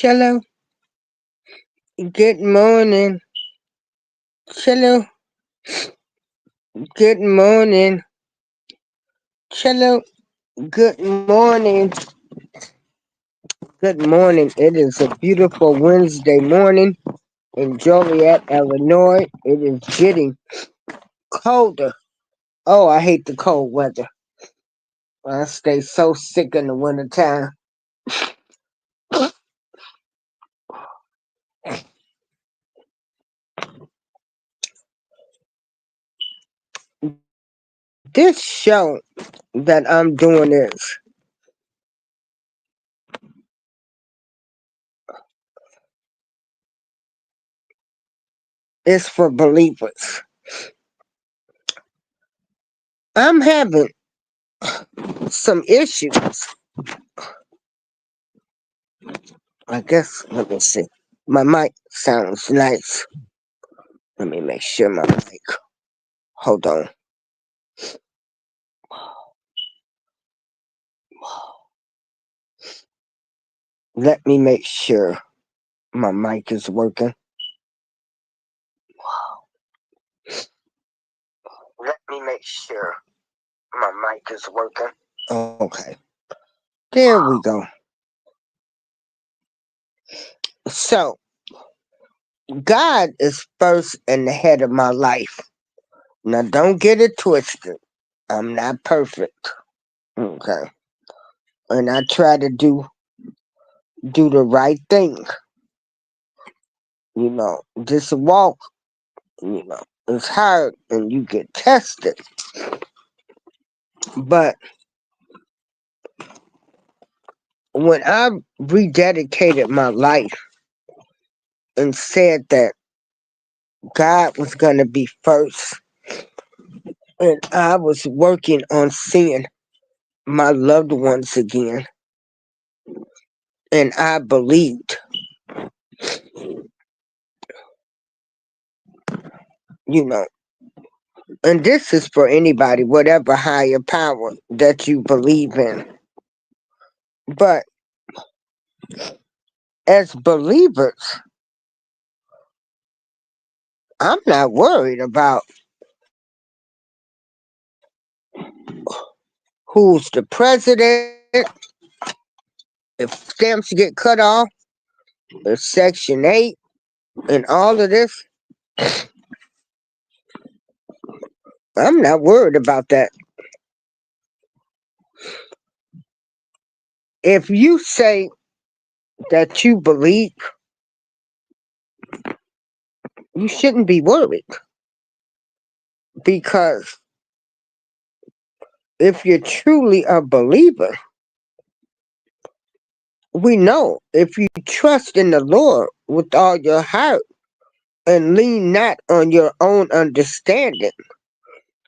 Hello, good morning. Hello, good morning. Hello, good morning. Good morning. It is a beautiful Wednesday morning in Joliet, Illinois. It is getting colder. Oh, I hate the cold weather. I stay so sick in the wintertime. This show that I'm doing is for believers. I'm having some issues. I guess, let me see. My mic sounds nice. Let me make sure my mic. Hold on. Let me make sure my mic is working. Let me make sure my mic is working. Okay. There we go. So, God is first in the head of my life. Now, don't get it twisted. I'm not perfect. Okay. And I try to do the right thing. This walk, it's hard and you get tested. But when I rededicated my life and said that God was going to be first, and I was working on seeing my loved ones again, and I believed, you know, and this is for anybody, whatever higher power that you believe in. But as believers, I'm not worried about who's the president, if stamps get cut off, if Section 8, and all of this. I'm not worried about that. If you say that you believe, you shouldn't be worried. Because if you're truly a believer, we know if you trust in the Lord with all your heart and lean not on your own understanding,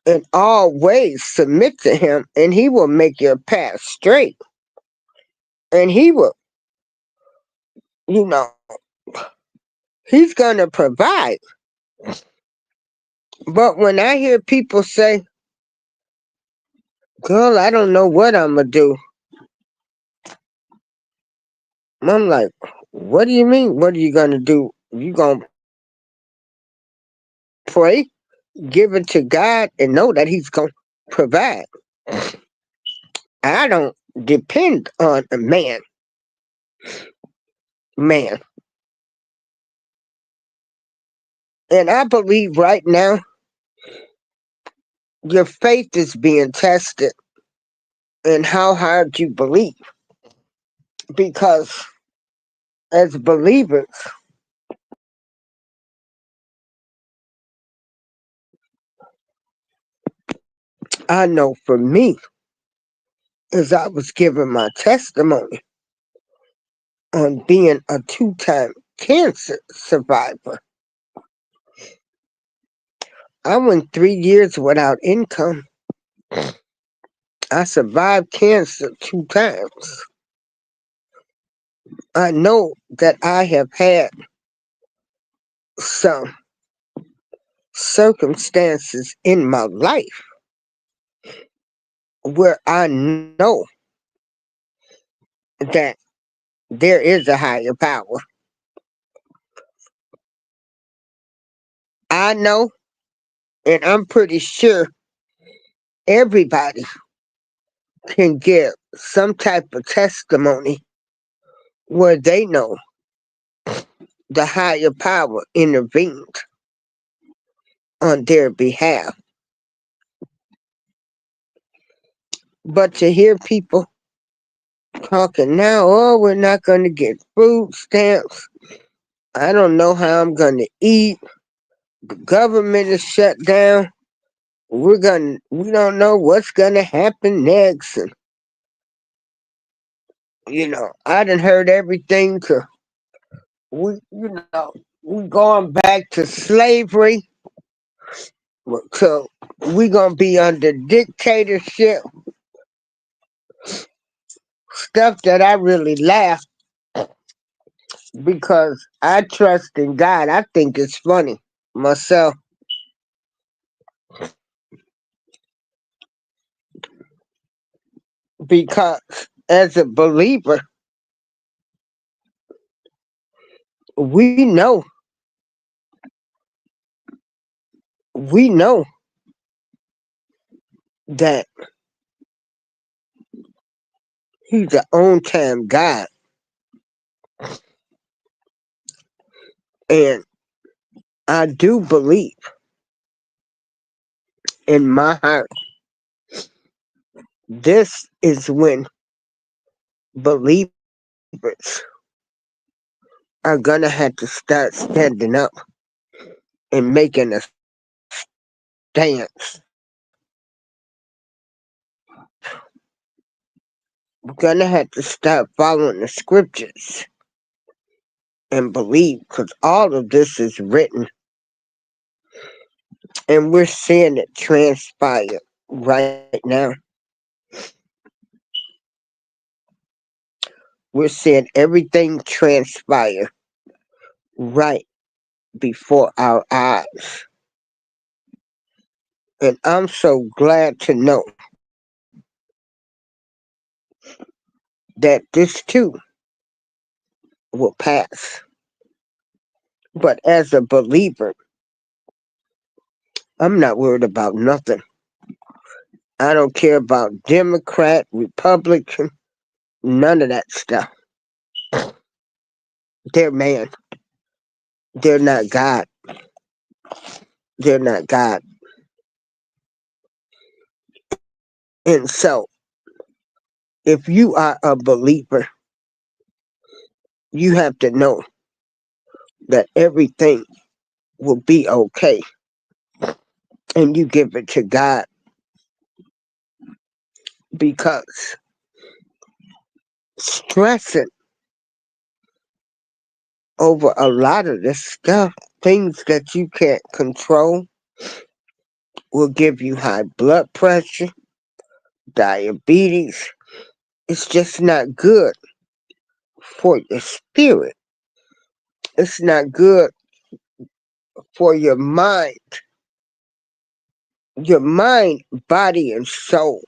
and always submit to Him, and He will make your path straight. And He will, you know, He's going to provide. But when I hear people say, girl, I don't know what I'm going to do, I'm like, what do you mean? What are you going to do? You going to pray, give it to God, and know that He's going to provide. I don't depend on a man. And I believe right now your faith is being tested and how hard you believe. Because as believers, I know for me, as I was giving my testimony on being a 2-time cancer survivor, I went 3 years without income. I survived cancer 2 times. I know that I have had some circumstances in my life where I know that there is a higher power. I know, and I'm pretty sure everybody can give some type of testimony where they know the higher power intervened on their behalf. But to hear people talking now, oh, we're not going to get food stamps. I don't know how I'm going to eat. The government is shut down. We don't know what's going to happen next. And, I done heard everything to, we going back to slavery. So we going to be under dictatorship. Stuff that I really laugh because I trust in God. I think it's funny myself because as a believer, we know that He's an on time God. And I do believe in my heart this is when believers are gonna have to start standing up and making a stance. We're gonna have to start following the scriptures and believe because all of this is written and we're seeing it transpire right now. We're seeing everything transpire right before our eyes. And I'm so glad to know that this too will pass. But as a believer, I'm not worried about nothing. I don't care about Democrat, Republican, none of that stuff. They're man. They're not God. They're not God. And so, if you are a believer, you have to know that everything will be okay. And you give it to God because stressing over a lot of this stuff, things that you can't control, will give you high blood pressure, diabetes. It's just not good for your spirit. It's not good for your mind. Your mind, body, and soul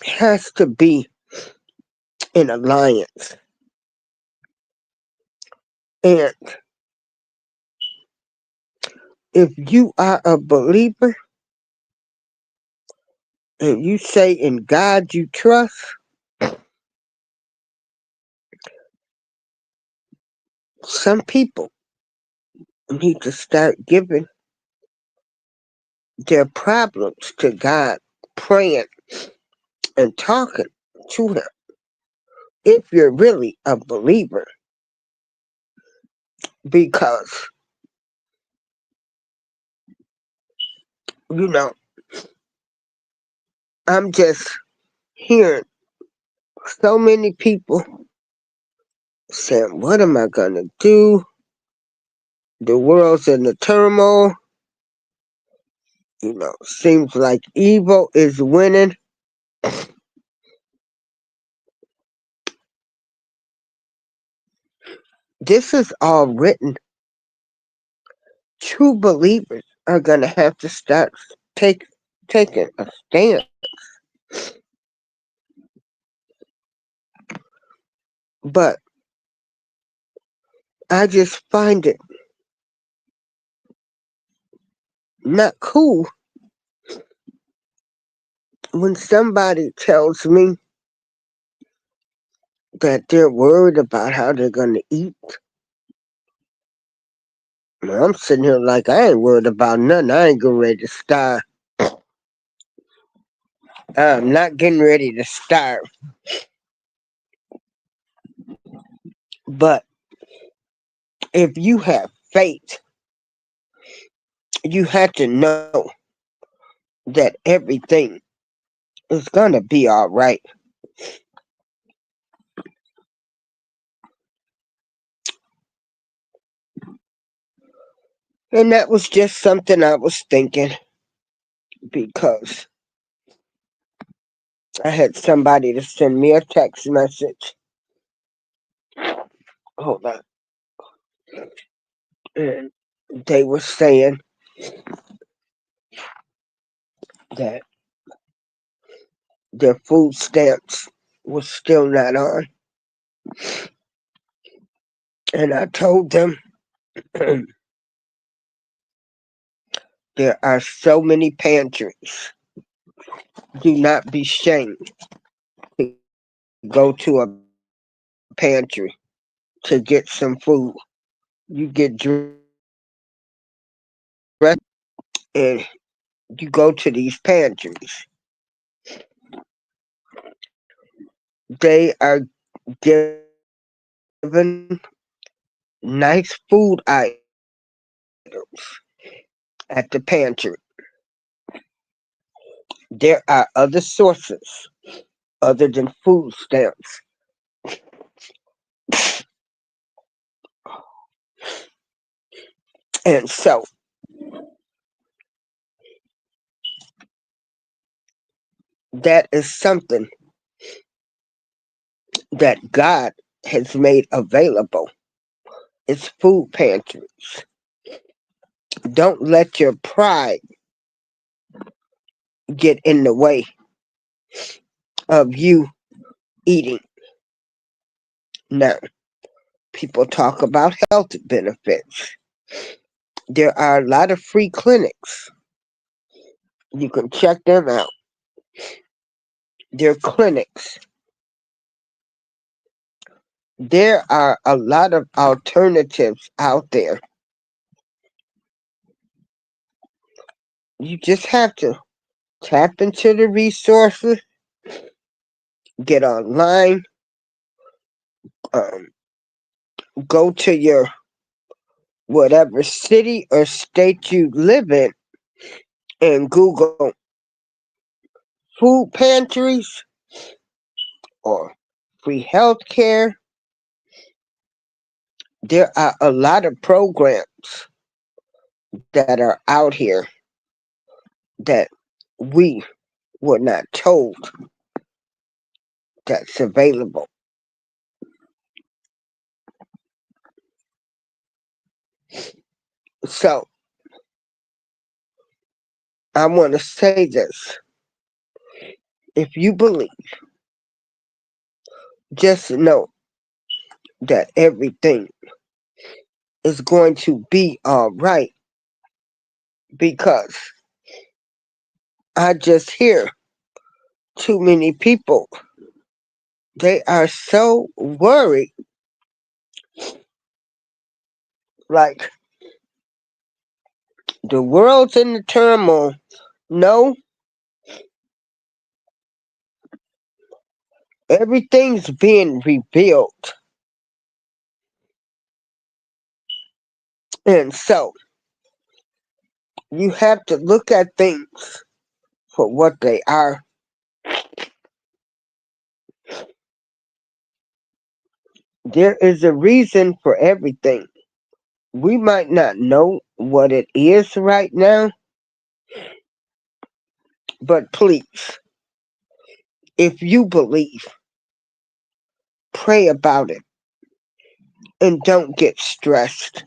has to be in alliance. And if you are a believer and you say in God you trust, some people need to start giving their problems to God, praying and talking to Him. If you're really a believer, because, you know, I'm just hearing so many people saying, what am I going to do? The world's in the turmoil. Seems like evil is winning. This is all written. True believers are going to have to start take, taking a stand. But I just find it not cool when somebody tells me that they're worried about how they're going to eat. I'm sitting here like I ain't worried about nothing. I ain't getting ready to starve. I'm not getting ready to starve. But if you have faith, you have to know that everything is going to be all right. And that was just something I was thinking because I had somebody to send me a text message. Hold on. And they were saying that their food stamps was still not on. And I told them there are so many pantries. Do not be shamed to go to a pantry to get some food. You get dressed and you go to these pantries. They are given nice food items at the pantry. There are other sources other than food stamps. And so that is something that God has made available. It's food pantries. Don't let your pride get in the way of you eating. Now, people talk about health benefits. There are a lot of free clinics. You can check them out. They're clinics. There are a lot of alternatives out there. You just have to tap into the resources, get online, um, go to your whatever city or state you live in and Google food pantries or free healthcare. There are a lot of programs that are out here that we were not told that's available. So I want to say this. If you believe, just know that everything is going to be all right because I just hear too many people. They are so worried, like the world's in the turmoil. No, everything's being rebuilt. And so you have to look at things for what they are. There is a reason for everything. We might not know what it is right now, but please, if you believe, pray about it and don't get stressed.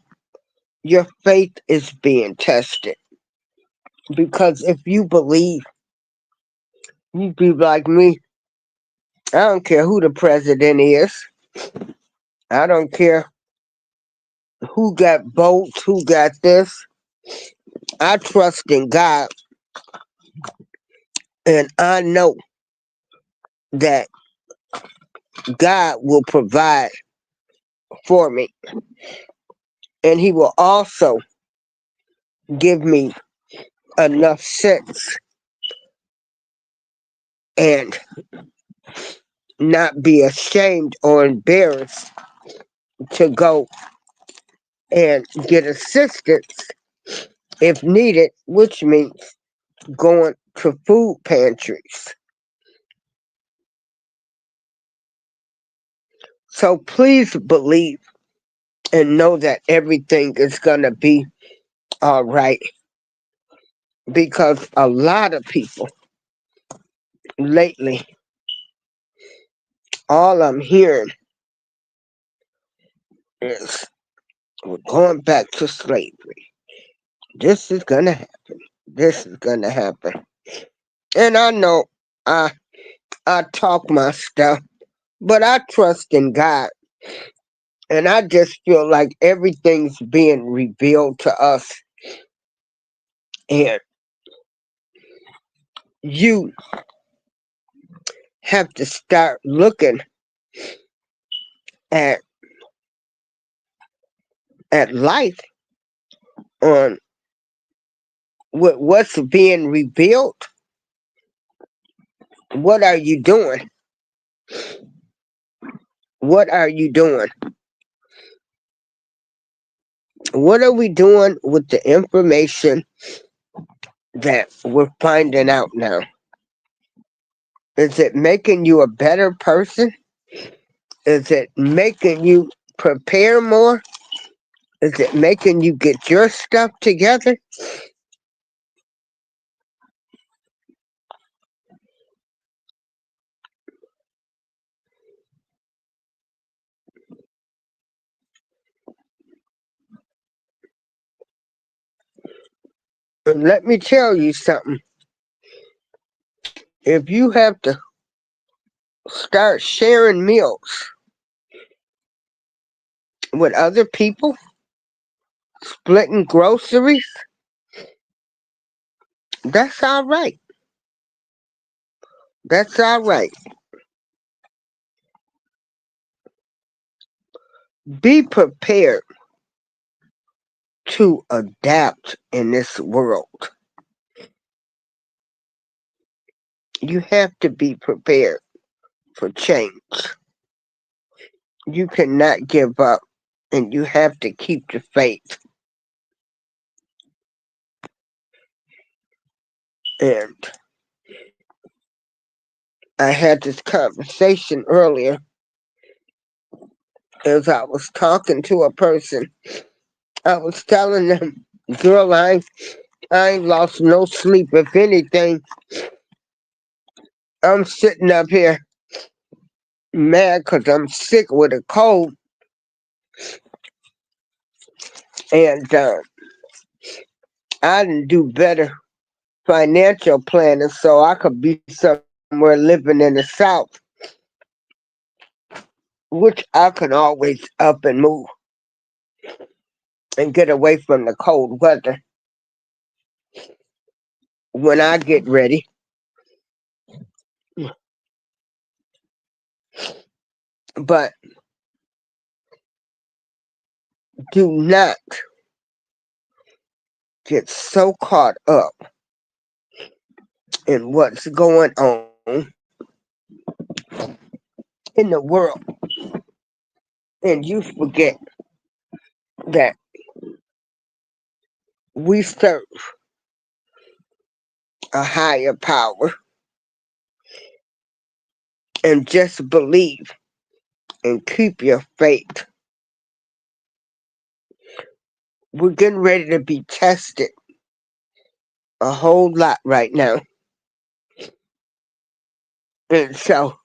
Your faith is being tested. Because if you believe, you be like me. I don't care who the president is. I don't care who got votes, who got this. I trust in God, and I know that God will provide for me, and He will also give me enough sense and not be ashamed or embarrassed to go and get assistance if needed, which means going to food pantries. So please believe and know that everything is going to be all right, because a lot of people lately, all I'm hearing is we're going back to slavery. This is going to happen. This is going to happen. And I know I, I talk my stuff, but I trust in God. And I just feel like everything's being revealed to us. And you have to start looking at life on what's being revealed. What are you doing? What are you doing? What are we doing with the information that we're finding out now? Is it making you a better person? Is it making you prepare more? Is it making you get your stuff together? And let me tell you something. If you have to start sharing meals with other people, splitting groceries, that's all right. That's all right. Be prepared to adapt in this world. You have to be prepared for change. You cannot give up, and you have to keep the faith. And I had this conversation earlier as I was talking to a person. I was telling them, girl, I ain't lost no sleep. If anything, I'm sitting up here mad because I'm sick with a cold. And I didn't do better financial planning so I could be somewhere living in the South, which I can always up and move and get away from the cold weather when I get ready. But do not get so caught up in what's going on in the world and you forget that we serve a higher power, and just believe and keep your faith. We're getting ready to be tested a whole lot right now. And so,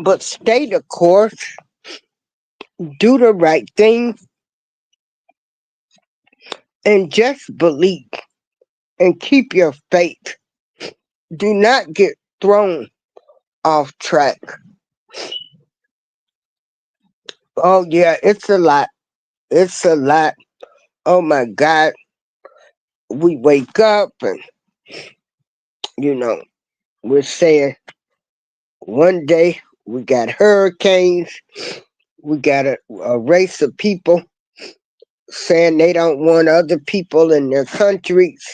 But stay the course, do the right thing, and just believe and keep your faith. Do not get thrown off track. Oh, yeah, it's a lot. It's a lot. Oh, my God. We wake up and, you know, we're saying one day we got hurricanes, we got a race of people saying they don't want other people in their countries.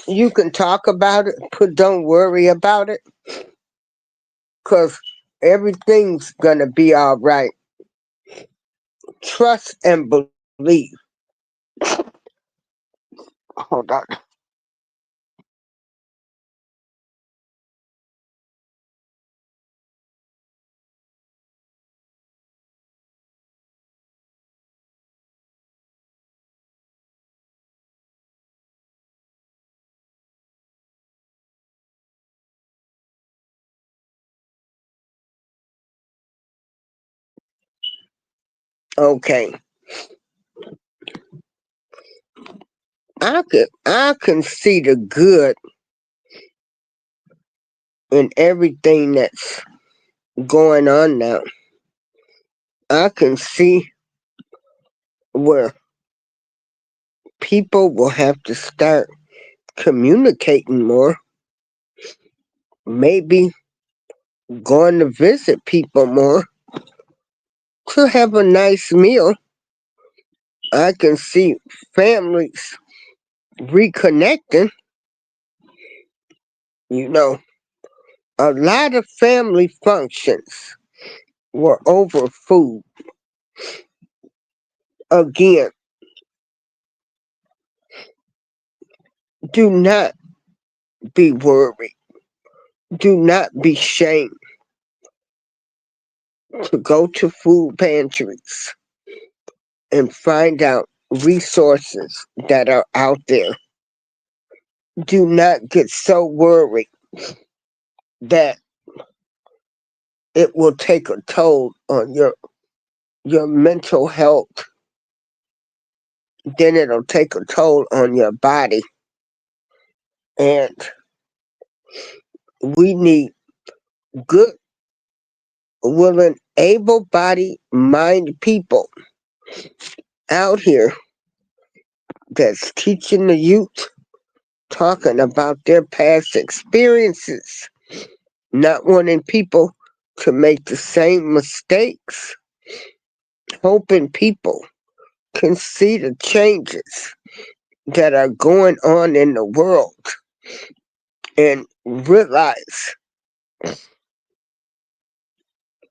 You can talk about it, but don't worry about it, because everything's going to be all right. Trust and believe. Hold on. Okay. I can see the good in everything that's going on now. I can see where people will have to start communicating more, maybe going to visit people more to have a nice meal. I can see families reconnecting. You know, a lot of family functions were over food. Again, do not be worried. Do not be shamed to go to food pantries and find out resources that are out there. Do not get so worried that it will take a toll on your mental health. Then it'll take a toll on your body. And we need good, willing, able bodied mind people out here that's teaching the youth, talking about their past experiences, not wanting people to make the same mistakes, hoping people can see the changes that are going on in the world and realize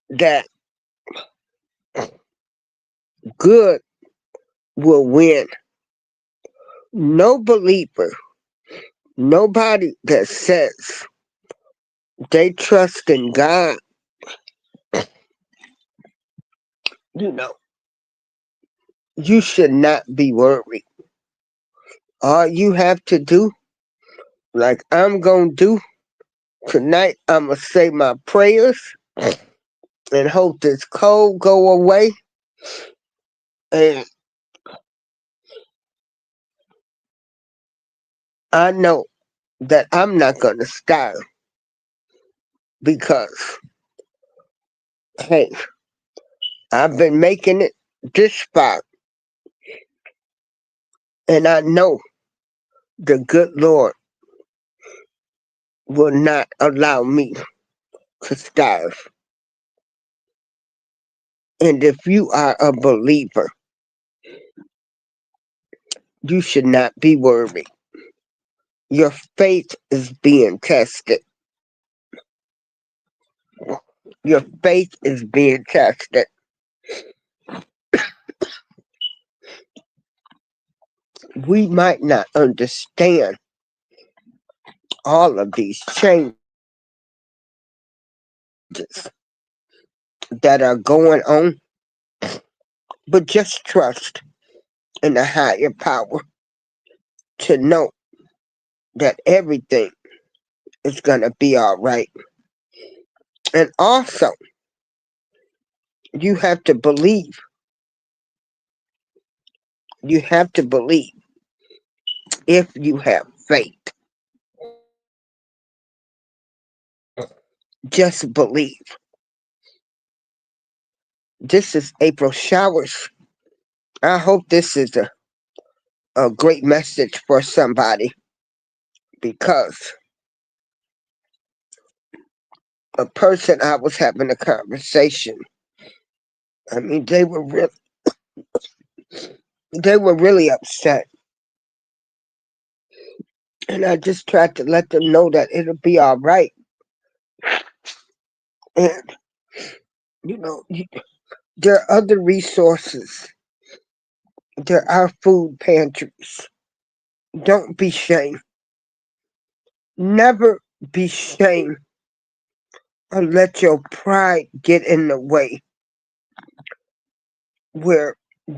that good will win. No believer, nobody that says they trust in God, you know, you should not be worried. All you have to do, like I'm going to do tonight, I'm going to say my prayers and hope this cold go away. And I know that I'm not going to starve because, hey, I've been making it this far. And I know the good Lord will not allow me to starve. And if you are a believer, you should not be worried. Your faith is being tested. Your faith is being tested. We might not understand all of these changes that are going on, but just trust in a higher power to know that everything it's gonna be all right. And also, you have to believe. You have to believe if you have faith. Just believe. This is April Showers. I hope this is a great message for somebody because a person I was having a conversation. I mean, they were really upset, and I just tried to let them know that it'll be all right. And there are other resources. There are food pantries. Don't be shamed. Never be shamed or let your pride get in the way where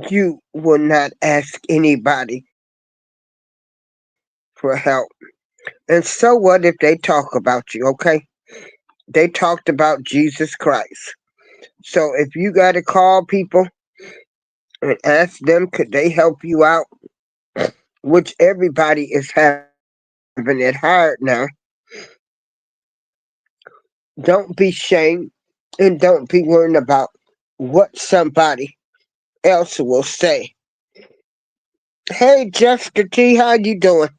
you will not ask anybody for help. And so what if they talk about you, okay? They talked about Jesus Christ. So if you got to call people and ask them, could they help you out? Which everybody is having it hard now. Don't be shamed and don't be worrying about what somebody else will say. Hey, Jessica T, how you doing?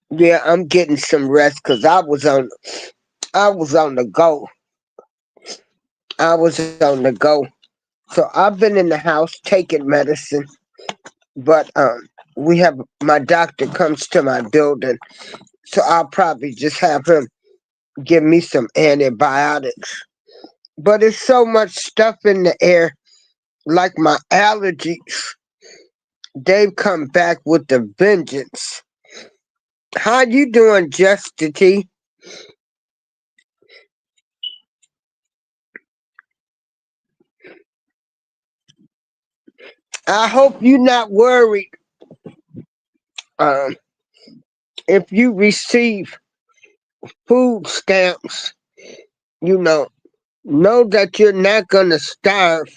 Yeah, I'm getting some rest because I was on the go. I was on the go. So I've been in the house taking medicine, but we have my doctor comes to my building, so I'll probably just have him give me some antibiotics. But it's so much stuff in the air, like my allergies. They've come back with the vengeance. How you doing, Justin T? I hope you're not worried. Um, if you receive food stamps, you know that you're not gonna starve.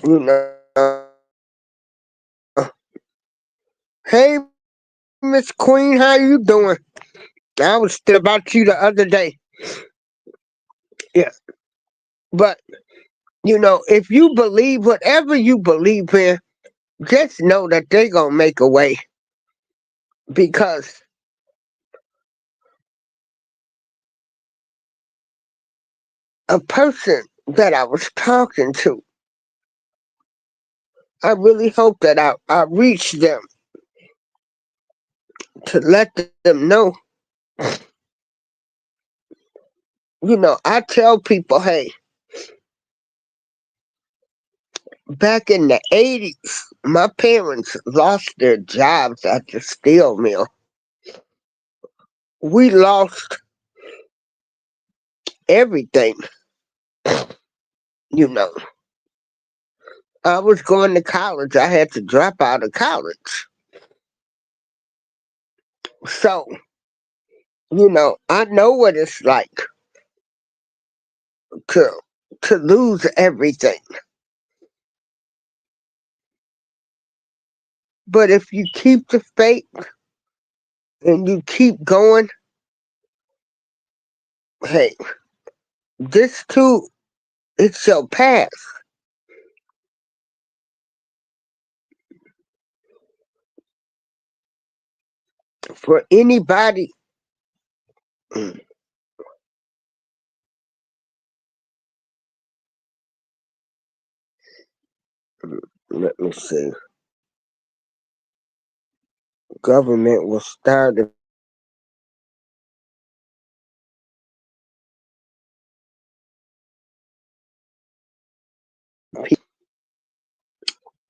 You know. Hey, Miss Queen, how you doing? I was thinking about you the other day. Yeah, but if you believe whatever you believe in, just know that they gonna make a way because a person that I was talking to, I really hope that I reach them to let them know. I tell people, hey, back in the 80s, my parents lost their jobs at the steel mill. We lost everything, you know. I was going to college. I had to drop out of college. So, I know what it's like to lose everything. But if you keep the faith and you keep going, hey, this too, it shall pass. For anybody, let me see, government will start if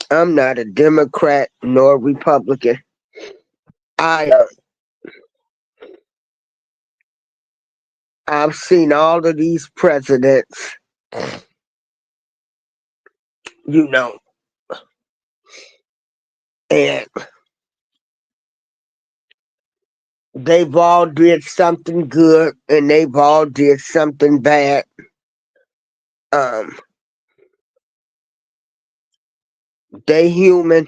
I'm not a Democrat nor Republican. I I've seen all of these presidents, you know, and they've all did something good and they've all did something bad. Um, they human,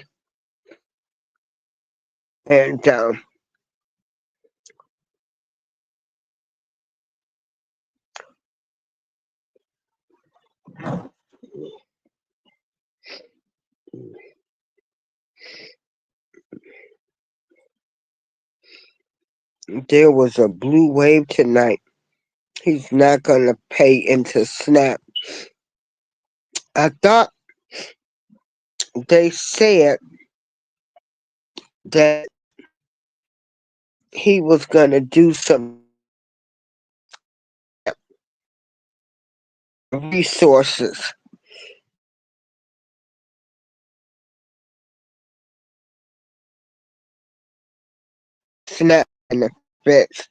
and there was a blue wave tonight. He's not gonna pay into Snap. I thought they said that he was gonna do some Snap resources, Snap benefits.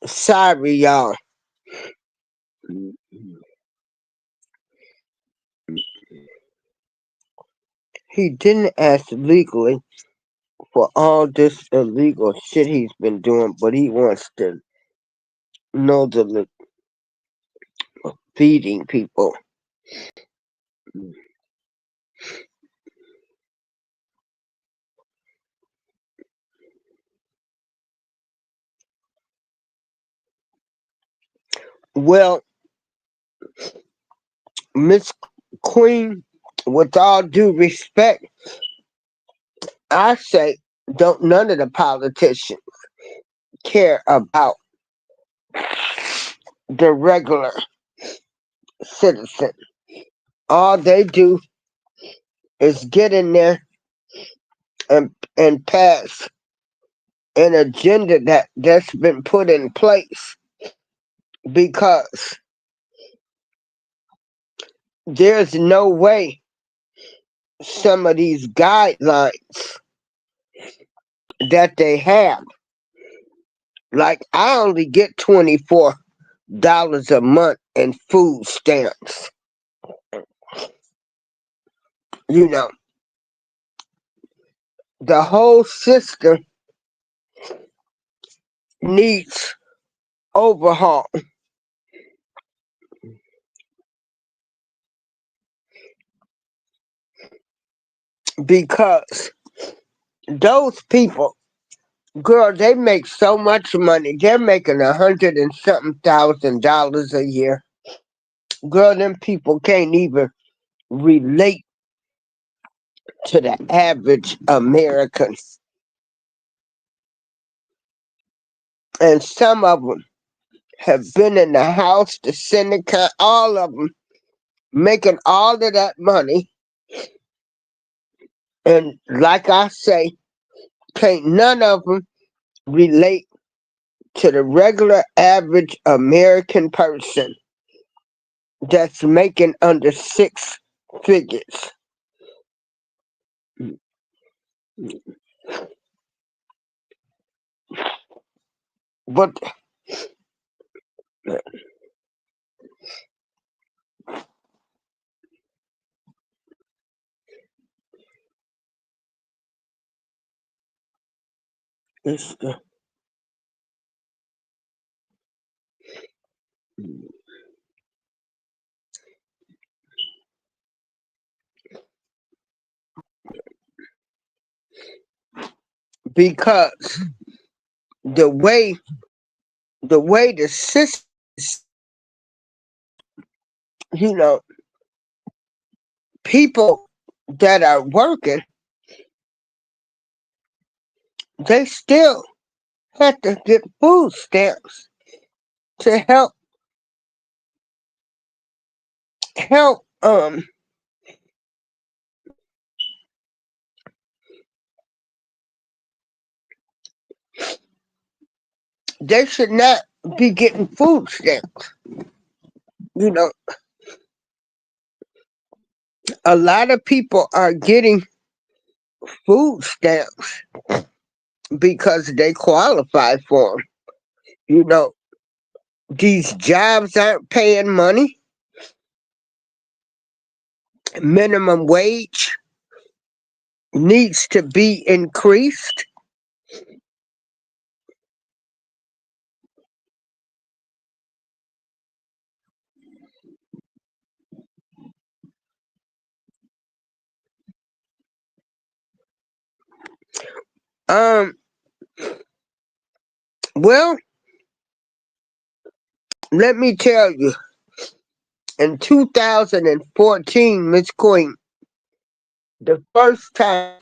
Sorry, y'all. He didn't ask legally for all this illegal shit he's been doing, but he wants to know the feeding people. Well, Miss Queen, with all due respect, I say don't none of the politicians care about the regular citizen. All they do is get in there and pass an agenda that's been put in place because there's no way some of these guidelines that they have, like I only get $24 a month in food stamps. You know, the whole system needs overhaul because those people, girl, they make so much money. They're making 100 and something $1,000 a year. Girl, them people can't even relate to the average American. And some of them have been in the House, the Senate, all of them making all of that money. And like I say, can't none of them relate to the regular average American person that's making under six figures. But it's because the way the system is, you know, people that are working, they still have to get food stamps to help. They should not be getting food stamps. You know, a lot of people are getting food stamps because they qualify for them. You know, these jobs aren't paying money. Minimum wage needs to be increased. Um, well, let me tell you, in 2014, Miss Queen, the first time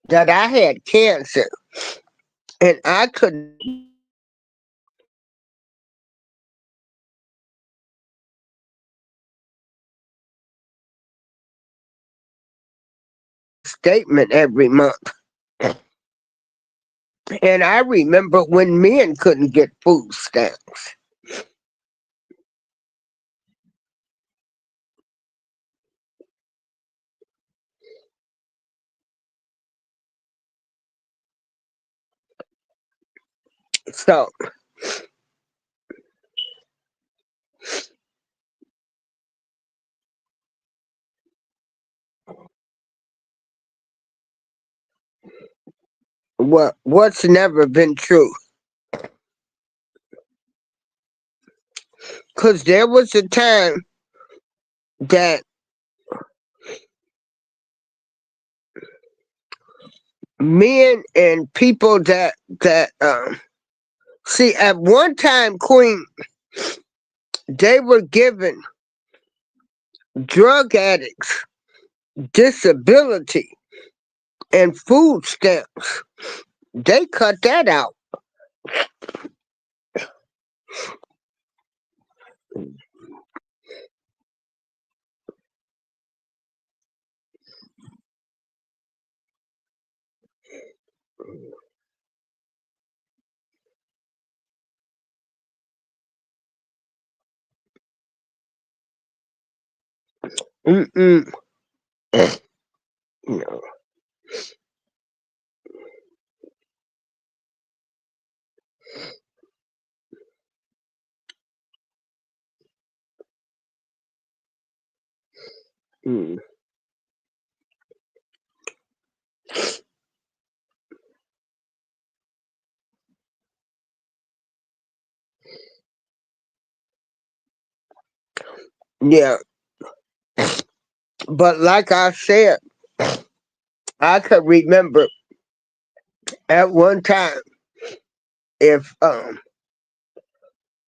that I had cancer, and I could statement every month. And I remember when men couldn't get food stamps. So, what's never been true? Because there was a time that men and people that see, at one time, Queen, they were giving drug addicts disability and food stamps. They cut that out. Mm-mm. No. Mm. Yeah, but like I said, I could remember at one time if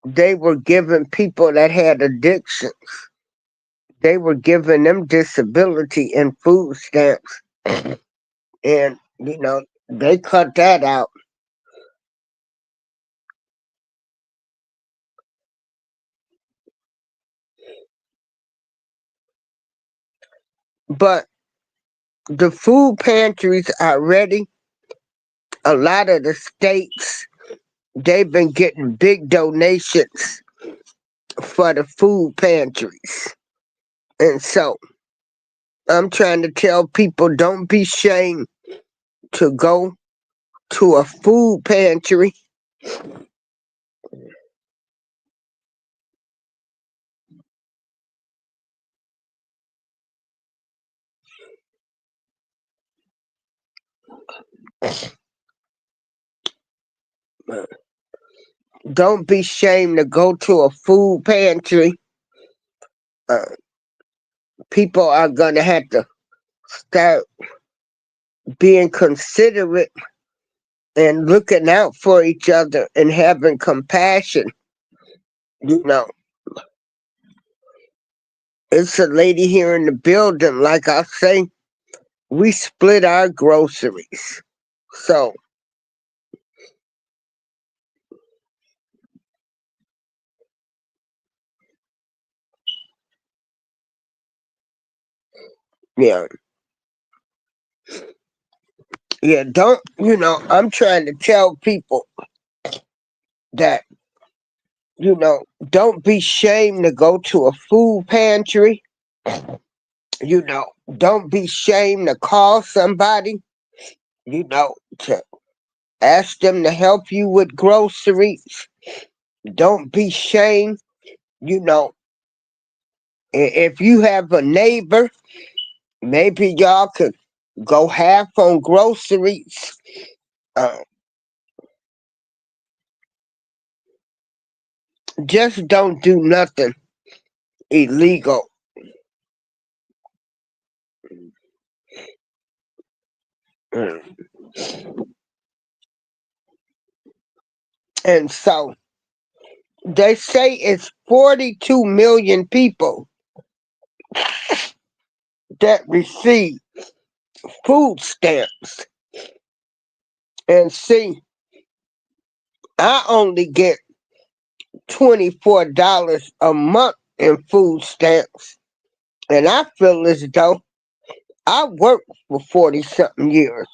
they were giving people that had addiction, they were giving them disability and food stamps, and they cut that out. But the food pantries are ready. A lot of the states, they've been getting big donations for the food pantries. And so I'm trying to tell people, don't be ashamed to go to a food pantry. Don't be ashamed to go to a food pantry. Uh, People are going to have to start being considerate and looking out for each other and having compassion. You know, it's a lady here in the building, like I say, we split our groceries. So, yeah, yeah, don't, I'm trying to tell people that, don't be ashamed to go to a food pantry. You know, don't be ashamed to call somebody, to ask them to help you with groceries. Don't be ashamed, you know, if you have a neighbor, maybe y'all could go half on groceries. Uh, just don't do nothing illegal. Mm. And so they say it's 42 million people that receive food stamps. And see, I only get $24 a month in food stamps. And I feel as though I worked for 40 something years.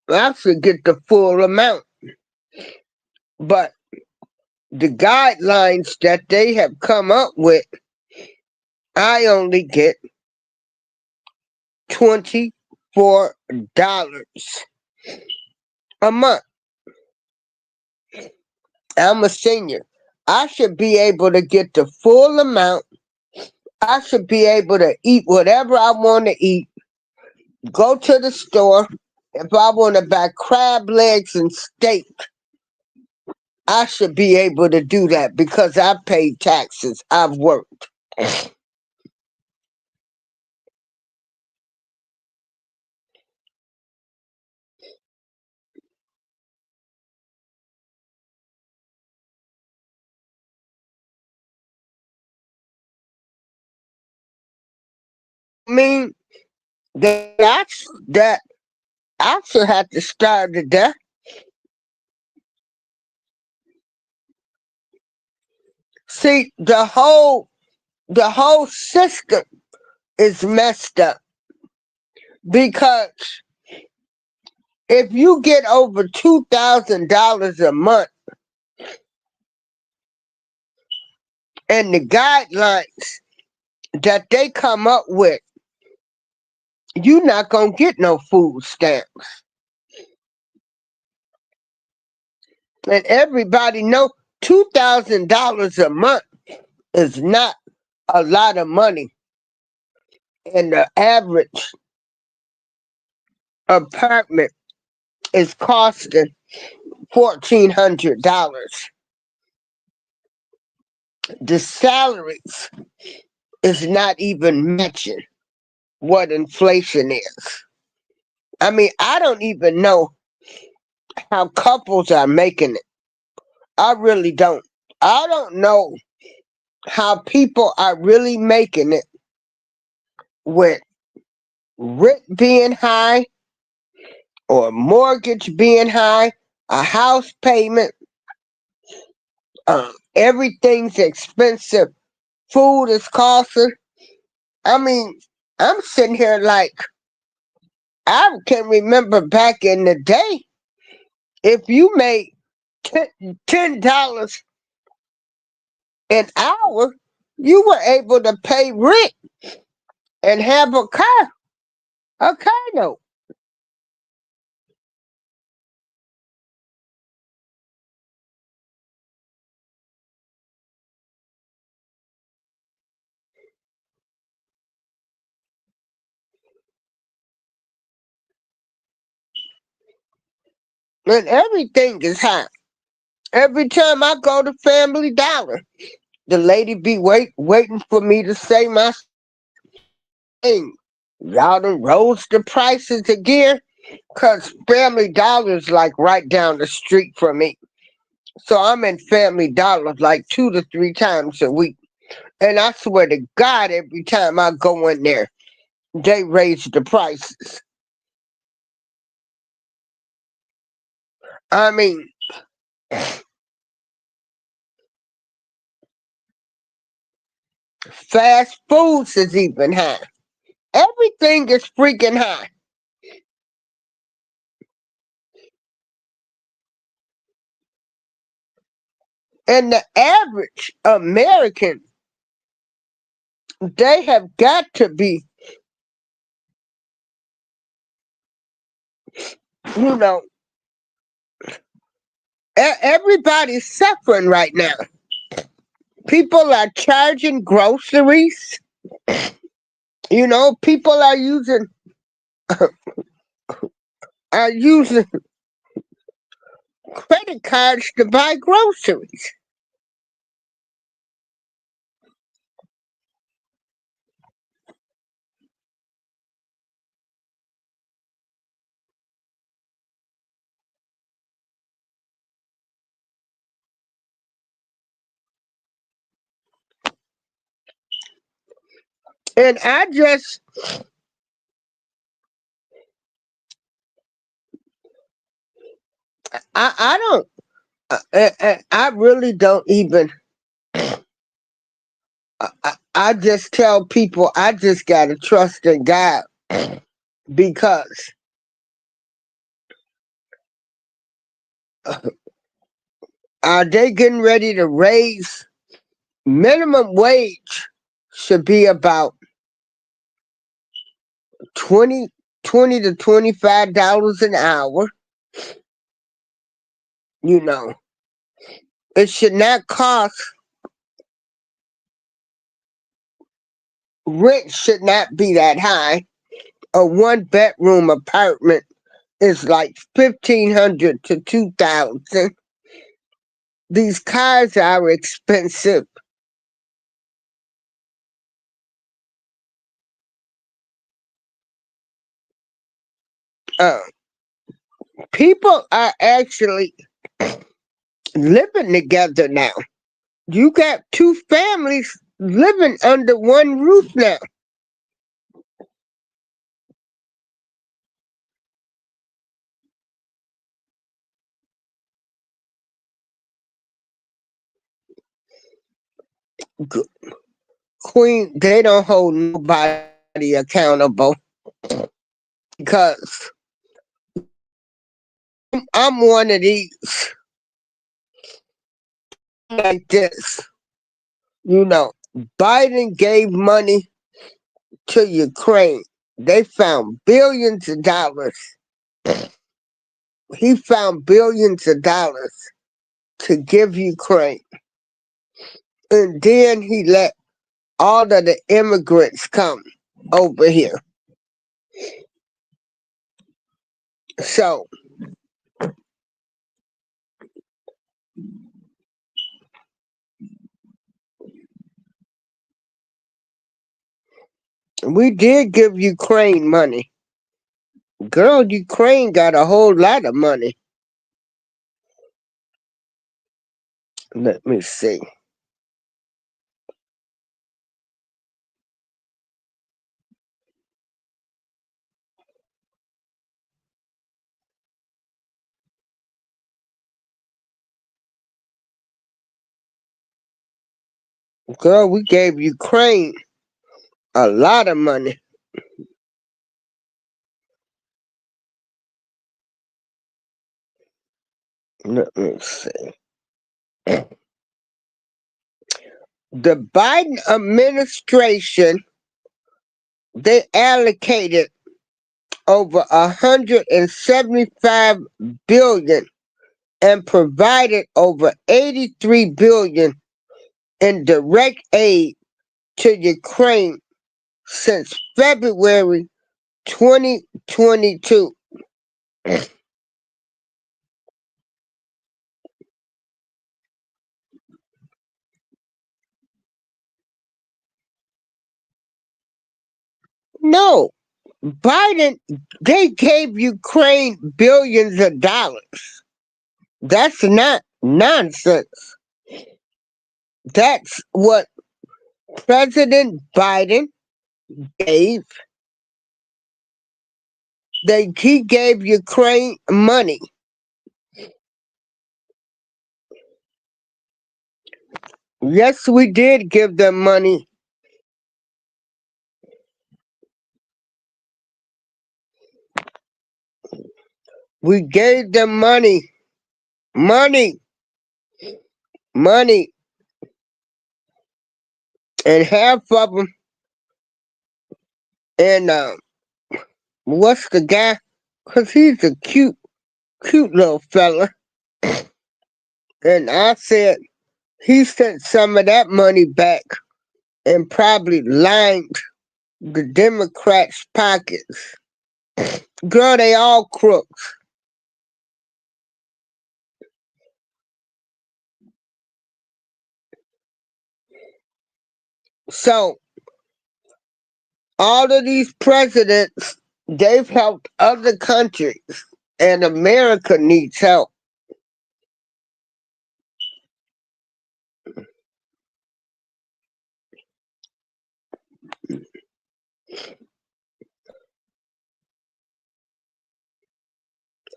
I should get the full amount. But the guidelines that they have come up with, I only get $24 a month. I'm a senior. I should be able to get the full amount. I should be able to eat whatever I want to eat. Go to the store. If I want to buy crab legs and steak, I should be able to do that because I paid taxes. I've worked. I mean, that I should have to start to death. See, the whole system is messed up because if you get over $2,000 a month and the guidelines that they come up with, you're not gonna get no food stamps. And everybody know $2,000 a month is not a lot of money. And the average apartment is costing $1,400. The salaries is not even matching what inflation is. I mean, I don't even know how couples are making it. I really don't. I don't know how people are really making it with rent being high or mortgage being high, a house payment, everything's expensive, food is costing. I mean, I'm sitting here like I can remember back in the day, if you made $10 an hour, you were able to pay rent and have a car, a condo. And everything is high. Every time I go to Family Dollar, the lady be waiting for me to say my thing. Y'all done rose the prices again. Cause Family Dollar's like right down the street from me. So I'm in Family Dollar like 2 to 3 times a week. And I swear to God, every time I go in there, they raise the prices. I mean, fast foods is even high. Everything is freaking high. And the average American, they have got to be, you know, everybody's suffering right now. People are charging groceries. People are using credit cards to buy groceries. And I don't, I really don't even, I just tell people I just gotta trust in God because are they getting ready to raise minimum wage should be about 20 20 to $25 an hour. You know, it should not cost, rent should not be that high. A 1 bedroom apartment is like 1,500 to 2,000. These cars are expensive. Uh, People are actually living together now. You got two families living under one roof now. Queen, they don't hold nobody accountable because I'm one of these like this. You know, Biden gave money to Ukraine. They found billions of dollars. He found billions of dollars to give Ukraine. And then he let all of the immigrants come over here. So we did give Ukraine money. Girl, Ukraine got a whole lot of money. Let me see. Girl, we gave Ukraine a lot of money. Let me see. The Biden administration, they allocated over 175 billion and provided over 83 billion in direct aid to Ukraine since February 2022. No, Biden, they gave Ukraine billions of dollars. That's not nonsense. That's what President Biden gave. He gave Ukraine money. Yes, we did give them money. We gave them money. Money. Money. And half of them. And what's the guy? Because he's a cute little fella. And I said he sent some of that money back and probably lined the Democrats' pockets. Girl, they all crooks. So all of these presidents, they've helped other countries, and America needs help.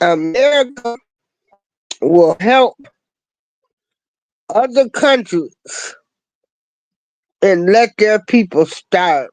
America will help other countries and let their people starve.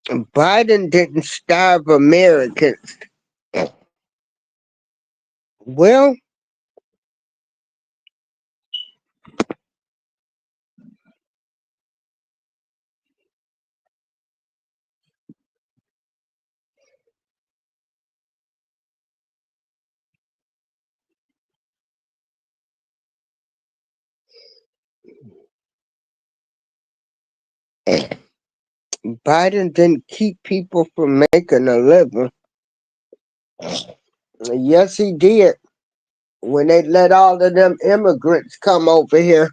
Biden didn't starve Americans. Well, Biden didn't keep people from making a living. Yes, he did. When they let all of them immigrants come over here.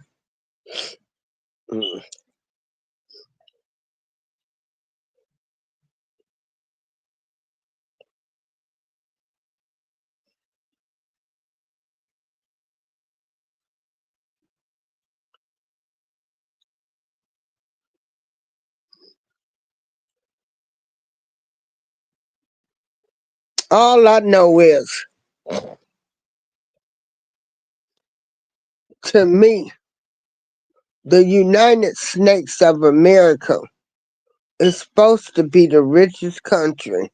All I know is, to me, the United States of America is supposed to be the richest country.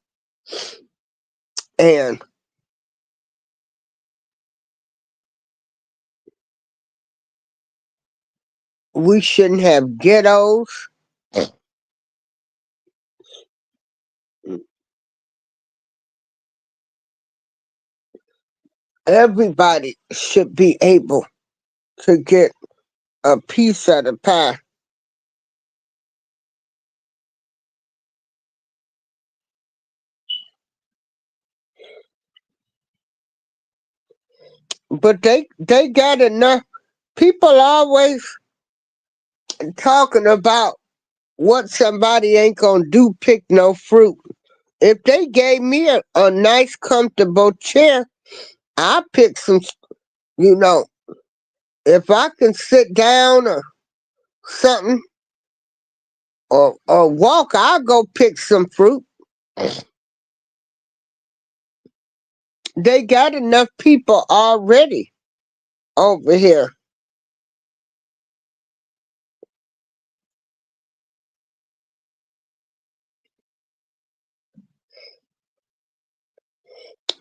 And we shouldn't have ghettos. Everybody should be able to get a piece of the pie. But they got enough. People always talking about what somebody ain't gonna do, pick no fruit. If they gave me a nice, comfortable chair, I pick some, you know, if I can sit down or something or walk, I'll go pick some fruit. They got enough people already over here.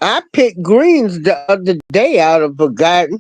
I picked greens the other day out of a garden.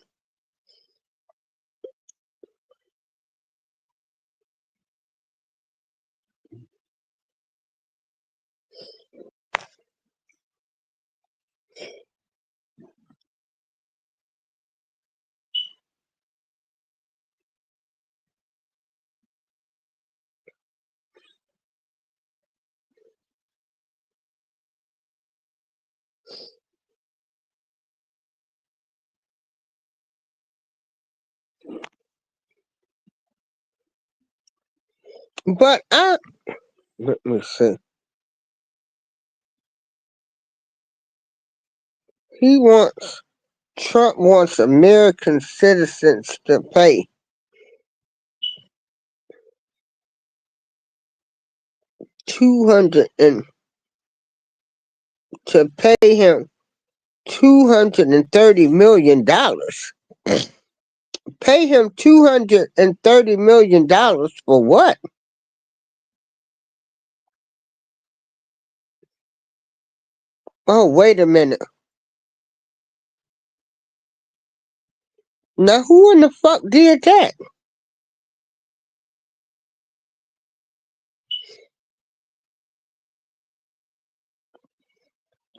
But let me see. He wants Trump wants American citizens to pay 200 and to pay him $230 million. Pay him $230 million for what? Oh, wait a minute. Now who in the fuck did that?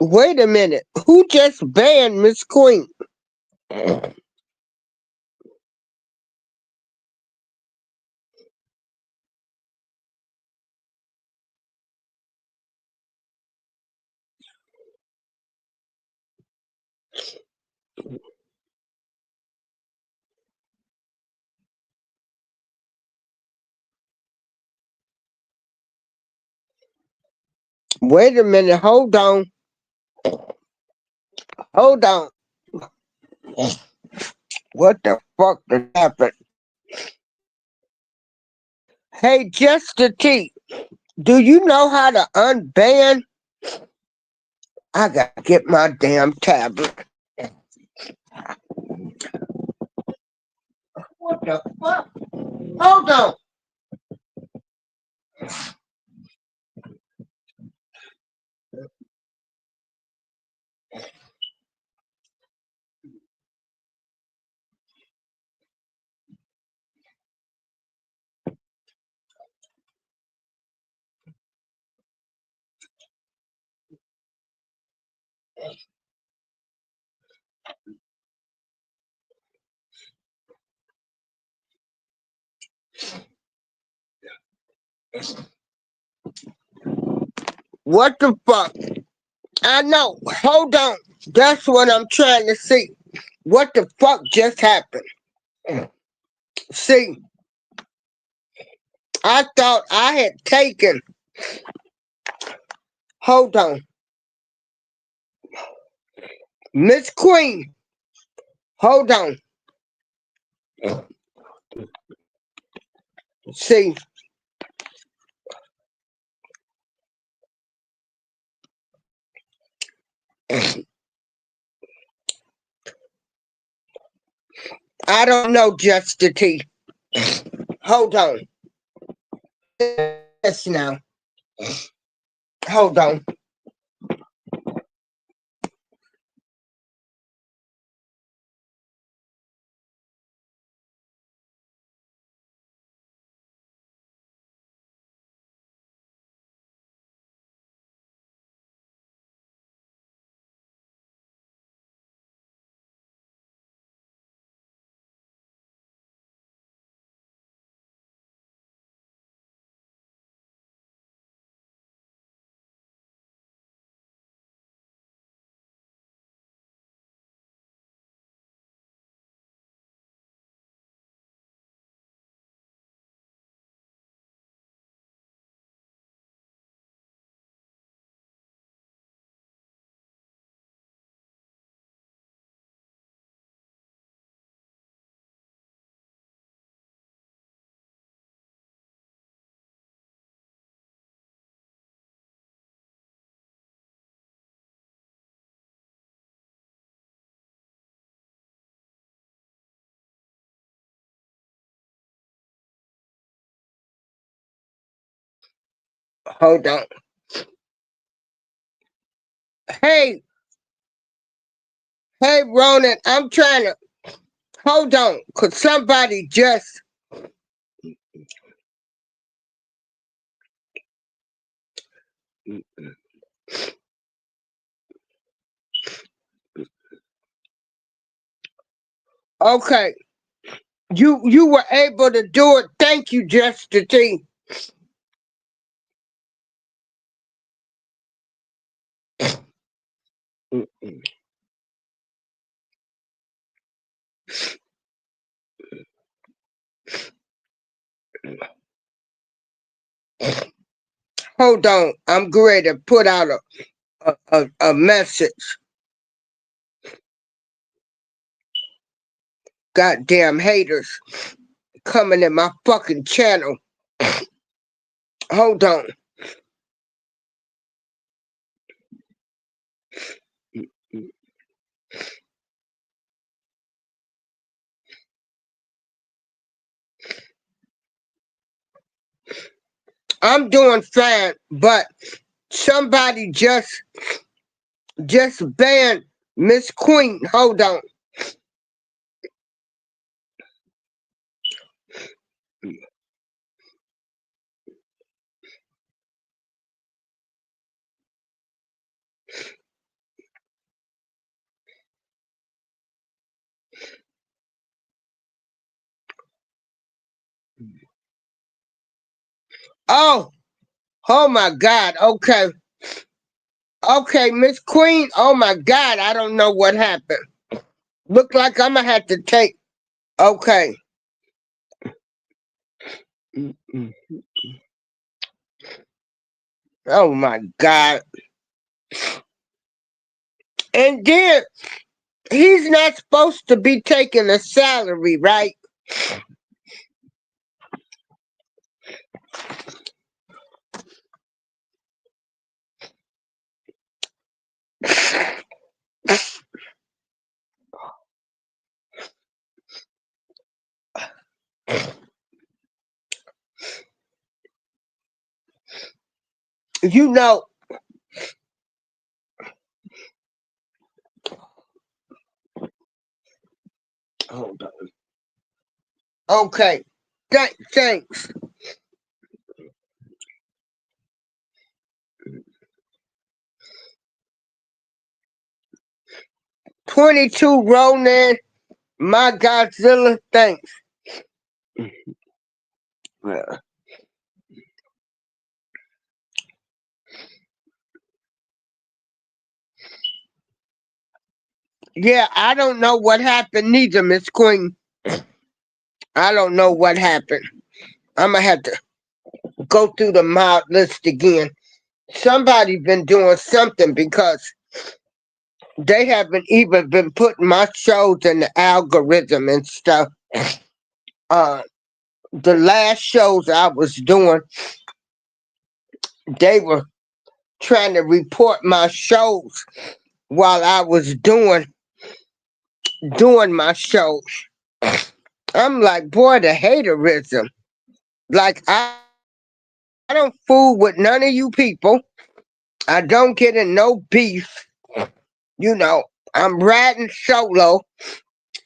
Wait a minute. Who just banned Miss Queen? Wait a minute. Hold on. Hold on. What the fuck did happen? Hey, Jester T, do you know how to unban? I gotta get my damn tablet. What the fuck? Hold on. What the fuck? I know. Hold on. That's what I'm trying to see. What the fuck just happened? See, I thought I had taken. Hold on. Miss Queen, hold on. See, I don't know, Justice T. Hold on. Yes, now. Hold on. Hold on. Hey, hey, Ronan, I'm trying to. Hold on. Could somebody just. Okay. You were able to do it. Thank you, Justice T. Hold on, I'm going to put out a message. Goddamn haters coming in my fucking channel. Hold on. I'm doing fine, but somebody just banned Miss Queen. Hold on. Oh my God. Okay. Okay, Miss Queen. Oh my God. I don't know what happened. Look like I'm gonna have to take. Okay. Oh my God. And then he's not supposed to be taking a salary, right? You know. Hold on. Okay. Thanks. 22 Ronan, my Godzilla. Thanks. Yeah. Yeah, I don't know what happened neither, Miss Queen. I don't know what happened. I'm gonna have to go through the mod list again. Somebody been doing something because they haven't even been putting my shows in the algorithm and stuff. Uh, the last shows I was doing, they were trying to report my shows while I was doing my shows. I'm like, boy, the haterism. Like I don't fool with none of you people. I don't get in no beef. You know, I'm riding solo.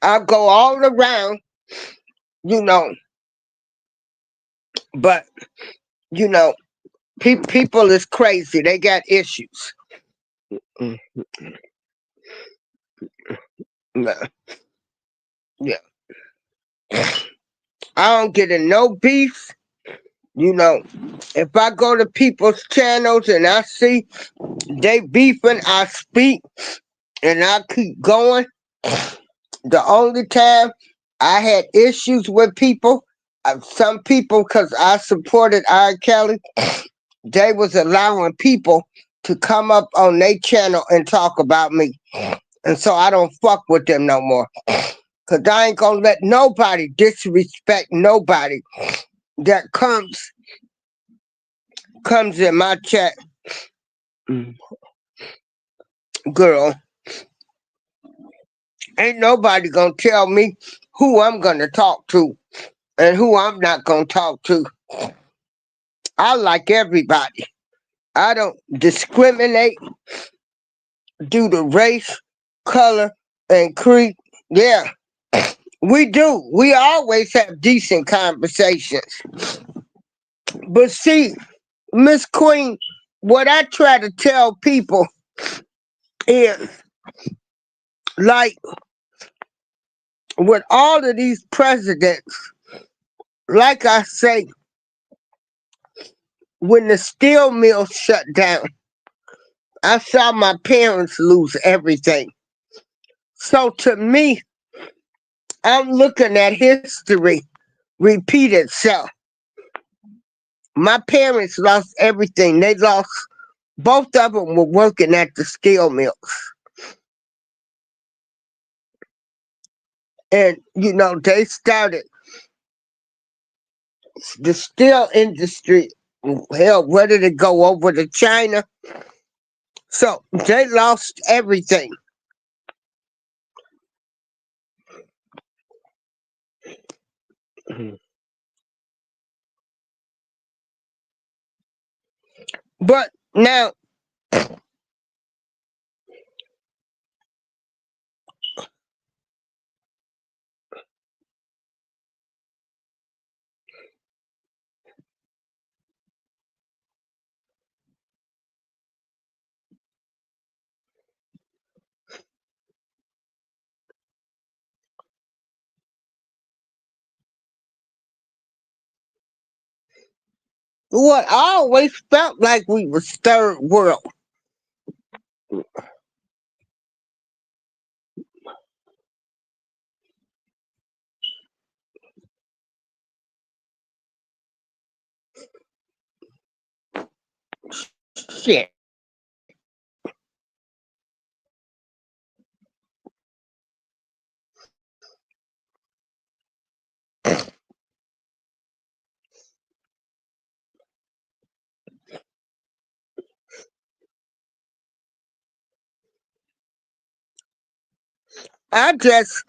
I go all around, you know, but you know, people is crazy. They got issues. Mm, yeah. Yeah. I don't get in no beef. You know, if I go to people's channels and I see they beefing, I speak and I keep going. The only time I had issues with people, some people, because I supported R. Kelly, they was allowing people to come up on their channel and talk about me. And so I don't fuck with them no more. Cause I ain't gonna let nobody disrespect nobody that comes in my chat. Girl, ain't nobody gonna tell me who I'm gonna talk to and who I'm not gonna talk to. I like everybody. I don't discriminate due to race, color, and creed. Yeah, we do. We always have decent conversations. But see, Miss Queen, what I try to tell people is like with all of these presidents, like I say, when the steel mill shut down, I saw my parents lose everything. So to me, I'm looking at history repeat itself. My parents lost everything. They lost, both of them were working at the steel mills. And, they started the steel industry. Hell, where did it go over to China? So they lost everything. But now, what I always felt like we was third world. Shit. I just,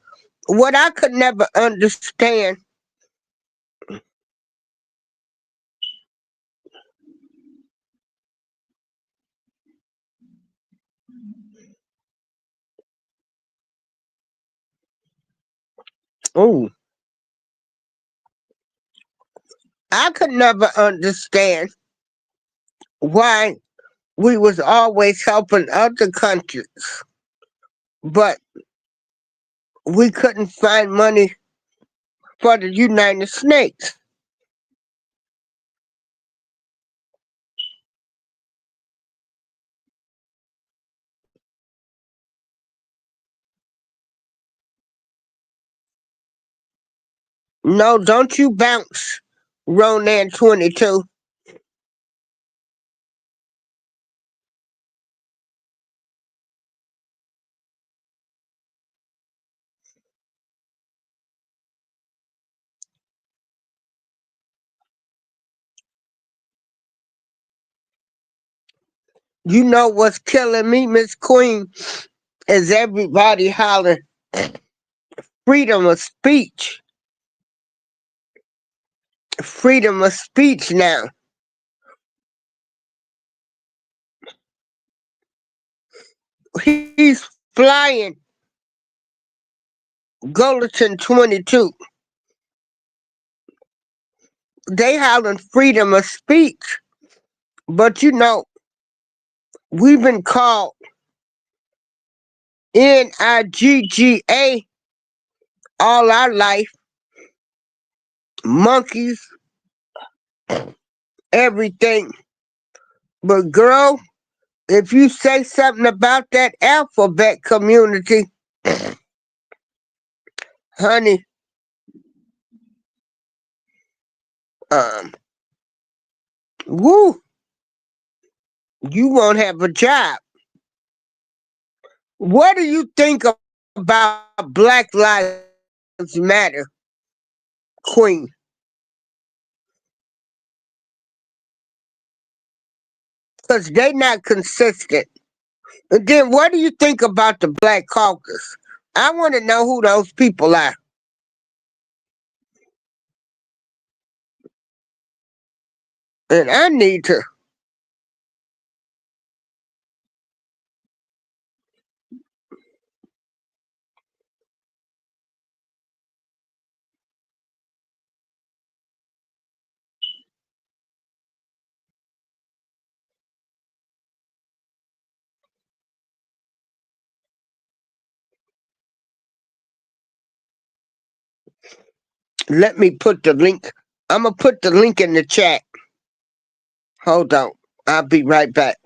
what I could never understand, oh, I could never understand why we was always helping other countries, but we couldn't find money for the United States. No, don't you bounce, Ronan 22. You know what's killing me, Miss Queen, is everybody hollering freedom of speech. Freedom of speech now. He's flying Gulleton 22. They hollering freedom of speech. But we've been called NIGGA all our life, monkeys, everything. But girl, if you say something about that alphabet community, honey, um, woo, you won't have a job. What do you think about Black Lives Matter, Queen? Because they not consistent. And then what do you think about the Black Caucus? I want to know who those people are. And I need to let me put the link. I'm going to put the link in the chat. Hold on. I'll be right back.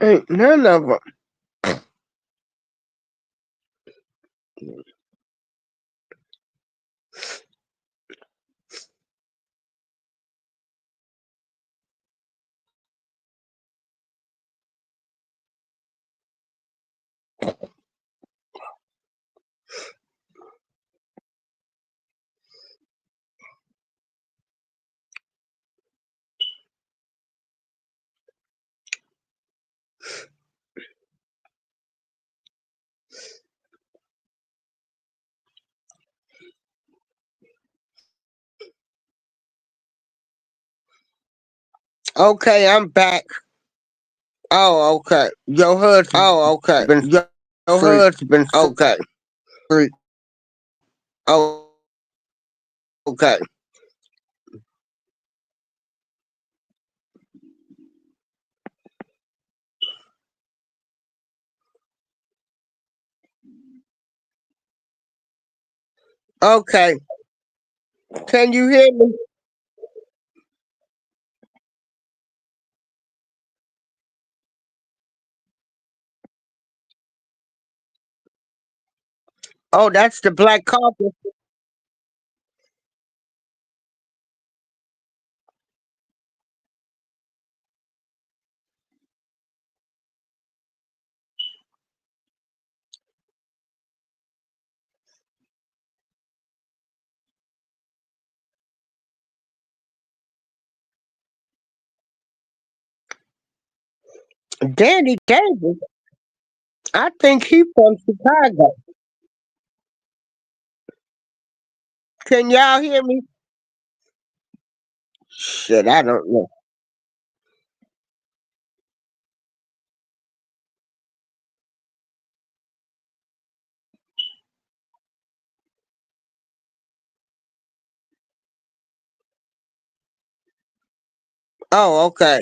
Ain't none of them. Okay, I'm back. Oh, okay. Your husband. Oh, okay. Your Freak, husband. Okay. freak. Oh, okay. Okay. Can you hear me? Oh, that's the Black Caucus. Danny Davis. I think he from Chicago. Can y'all hear me? Shit, I don't know. Oh, okay.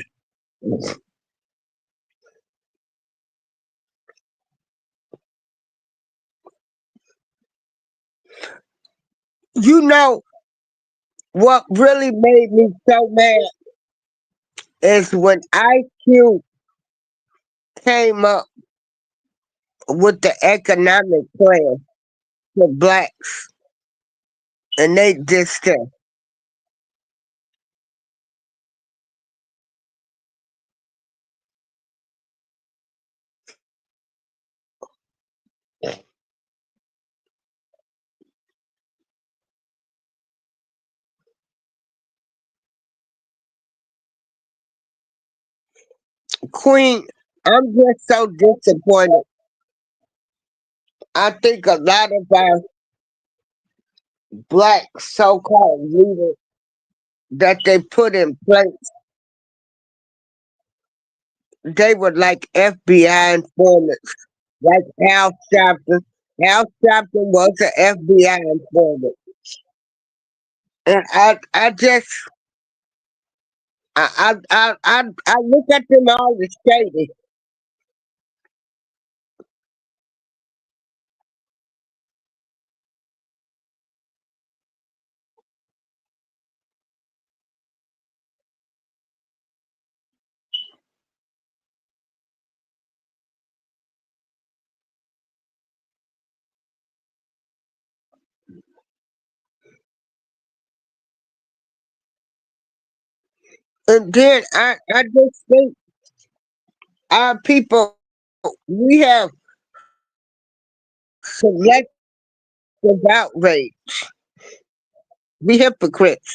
You know what really made me so mad is when IQ came up with the economic plan for blacks, and they dissed him. Queen, I'm just so disappointed. I think a lot of our black so-called leaders that they put in place, they were like FBI informants, like Al Sharpton. Al Sharpton was an FBI informant. And I just, I look at them all as shady. And then I just think our people, we have selective outrage. We hypocrites.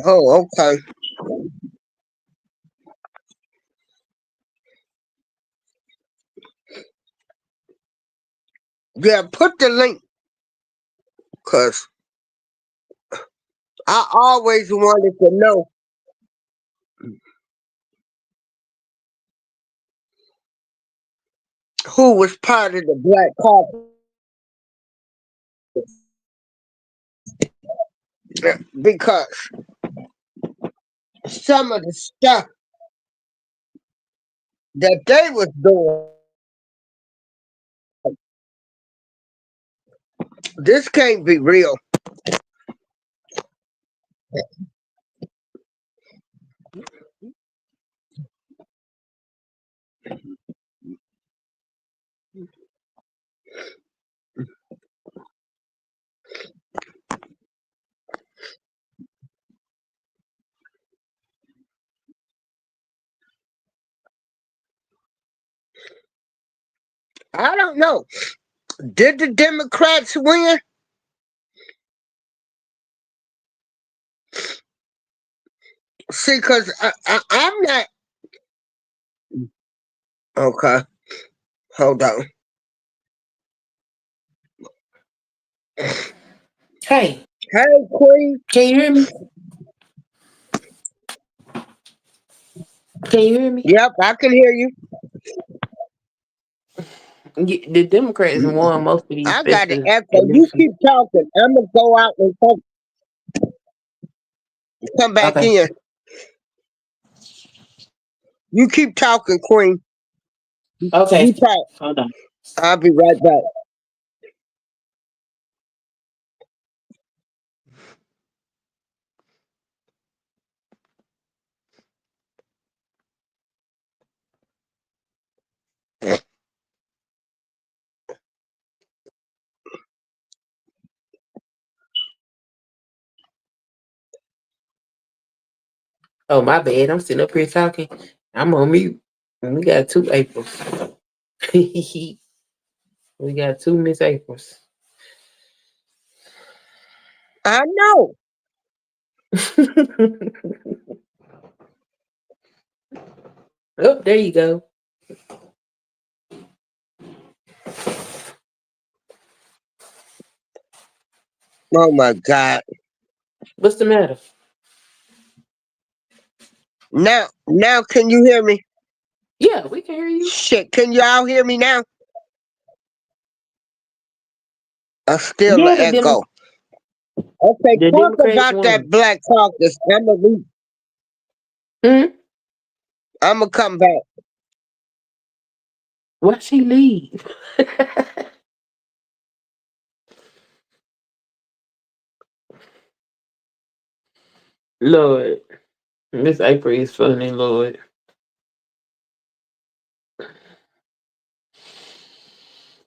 Oh, okay. Yeah, put the link, cause I always wanted to know who was part of the Black Caucus because some of the stuff that they was doing, this can't be real. I don't know. Did the Democrats win? See, because I'm not. Okay, hold on. Hey, Hey, Queen. can you hear me? Can you hear me? Yep, I can hear you. The Democrats won most of these I got an special echo. You elections. keep talking. I'm gonna go out and come back Okay, in. You keep talking, Queen. okay. You talk. Hold on. I'll be right back. Oh, my bad. I'm sitting up here talking. I'm on mute. And we got two Aprils. We got two Miss Aprils. I know. Oh, there you go. Oh my God. What's the matter? Now, can you hear me? Yeah, we can hear you. Shit, can y'all hear me now? Still an Yeah, echo. Okay, the talk Democrats about that won. Black Caucus. Hmm? I'm gonna come back. Why she leave? Lord, Miss April is funny, Lord.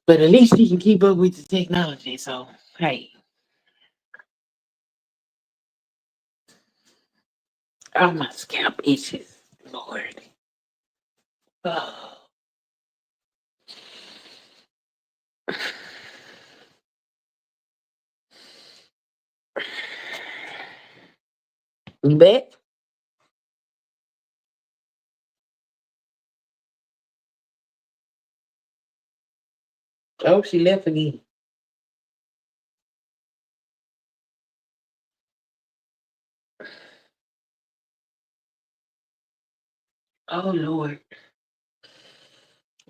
But at least she can keep up with the technology. So, hey, oh, my scalp itches. Lord. Oh. You back? Oh, she left again. Oh, Lord.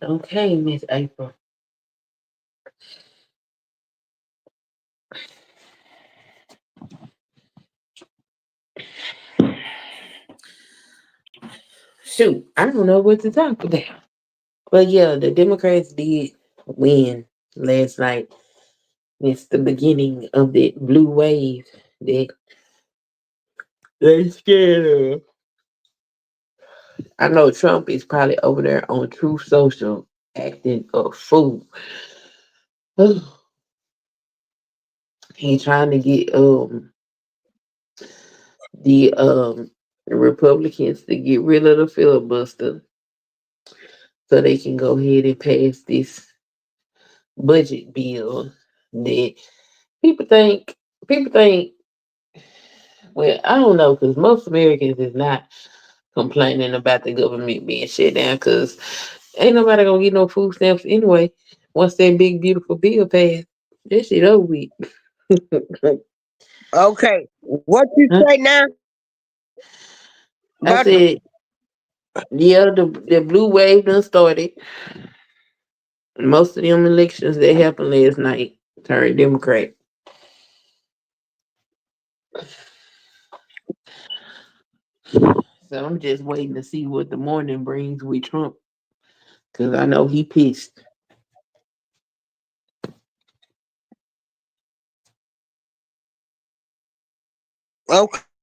Okay, Miss April. Shoot, I don't know what to talk about. But yeah, the Democrats did win last night. It's the beginning of the blue wave that they scared of. I know Trump is probably over there on Truth Social acting a fool. He trying to get the Republicans to get rid of the filibuster so they can go ahead and pass this budget bill that people think people think well, I don't know because most Americans is not complaining about the government being shut down because ain't nobody gonna get no food stamps anyway. Once that big beautiful bill passed, that shit over with. Okay. What you Huh? say now I about the said, yeah, the blue wave done started. Most of them elections that happened last night turned Democrat. So I'm just waiting to see what the morning brings with Trump. Cause I know he pissed. okay,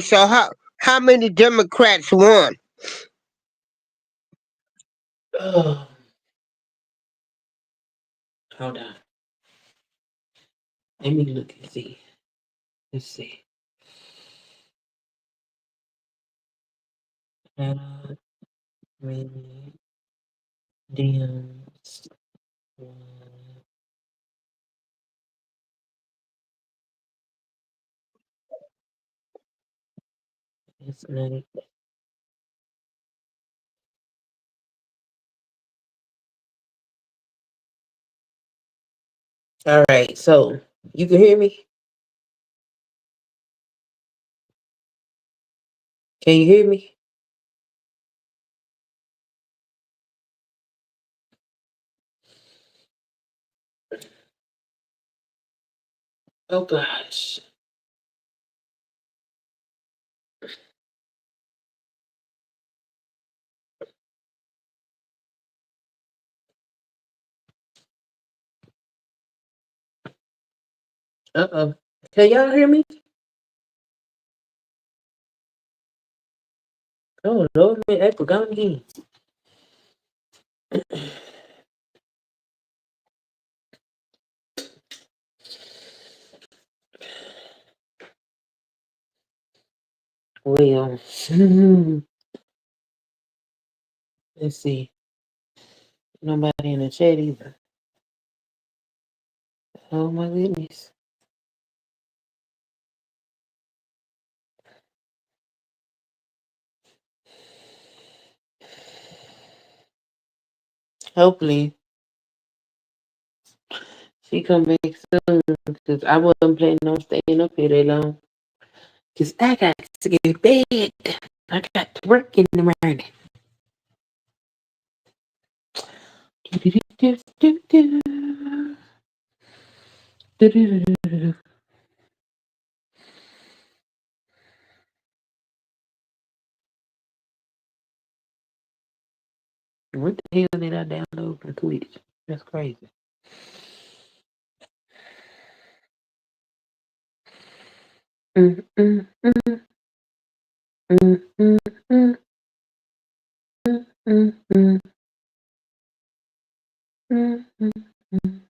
so how many Democrats won? Oh, hold on. Let me look and see. Let's see. How many Dems won last night? All right, so you can hear me? Can you hear me? Oh gosh. Uh-oh. Can y'all hear me? Oh Lord, man, April gone again. Well, let's see. Nobody in the chat either. Oh my goodness. Hopefully she come back soon because I wasn't planning on staying up here that long. Because I got to get to bed. I got to work in the morning. What the hell did I download from Twitch? That's crazy. Mm, mm, mm, mm, mm, mm, mm, mm, mm, mm, mm.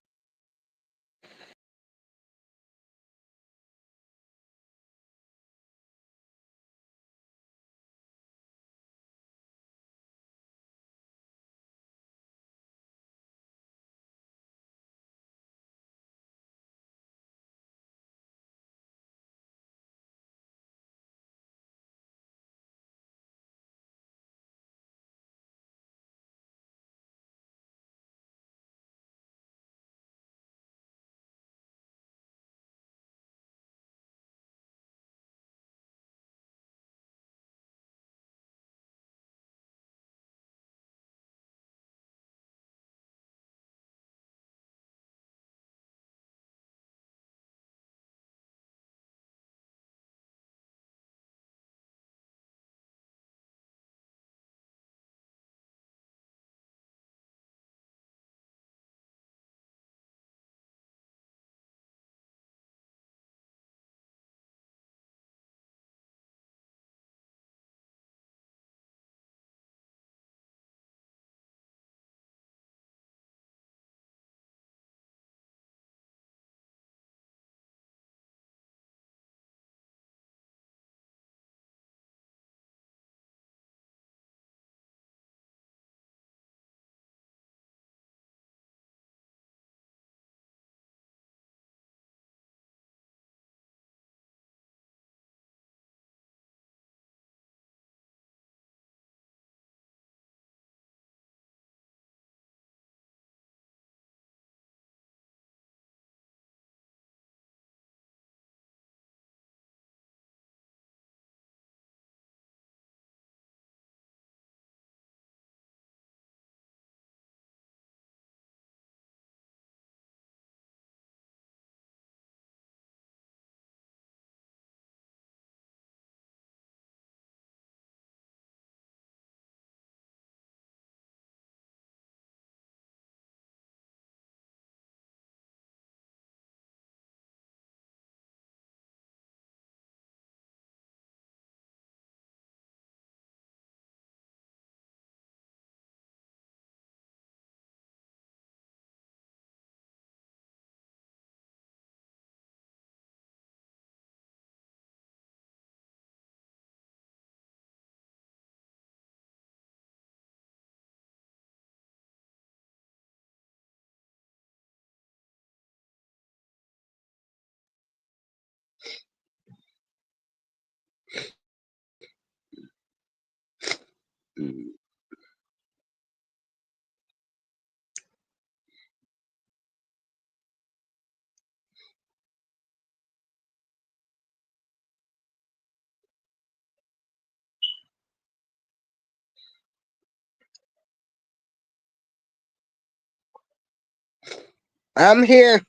I'm here.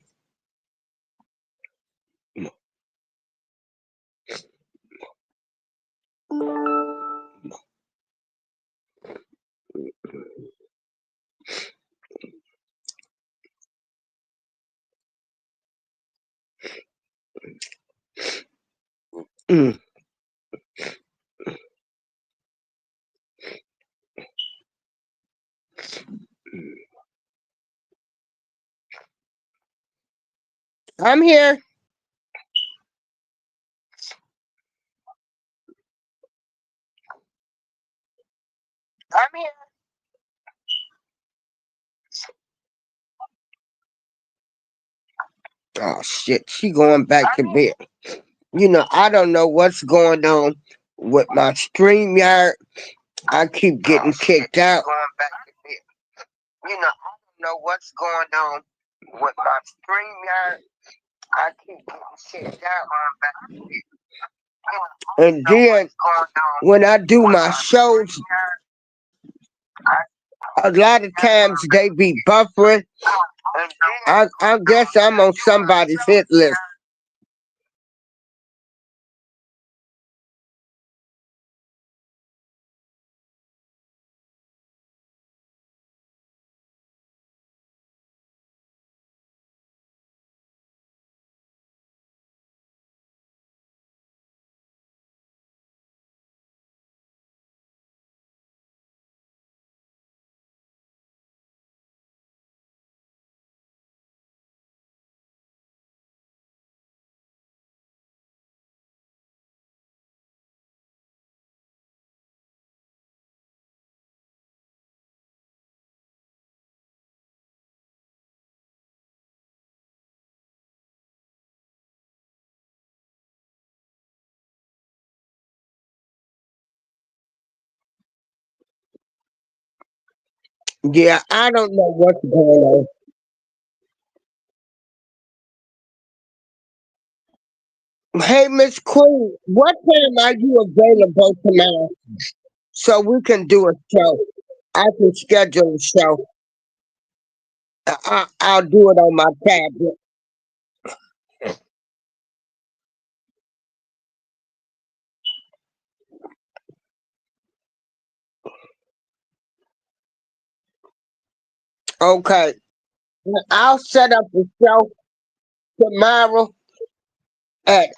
Mm, I'm here. I'm here. Oh shit, she going back to bed. I don't know what's going on with my StreamYard. I keep getting kicked out. Going back to bed. I don't know what's going on with my StreamYard. I keep getting kicked out. Going back to bed. And then when I do my shows, a lot of times they be buffering. I guess I'm on somebody's hit list. Yeah, I don't know what's going on. Hey, Miss Queen, what time are you available tomorrow so we can do a show? I can schedule a show. I'll do it on my tablet. Okay, I'll set up a show tomorrow at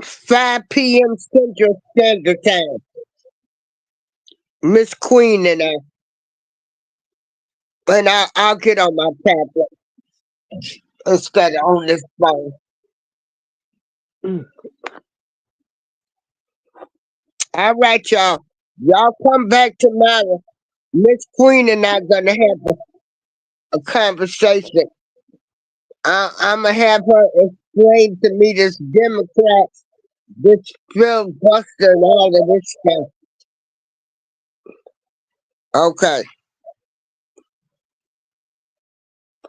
5 p.m. Central Standard Time. Miss Queen I'll get on my tablet instead of on this phone. Mm. All right, y'all. Y'all come back tomorrow. Miss Queen and I gonna have a conversation. I'm gonna have her explain to me this Democrat, this filibuster, and all of this stuff. Okay.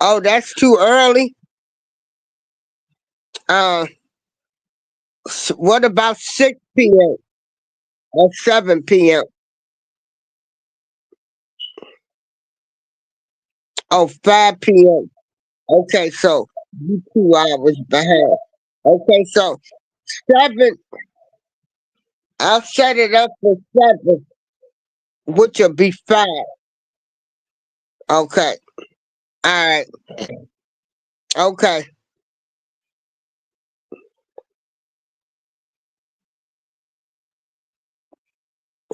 Oh, that's too early. Uh, what about 6 p.m. or 7 p.m.? Oh, 5 p.m. Okay, so you 2 hours behind. Okay, so seven. I'll set it up for 7, which will be 5. Okay. All right. Okay.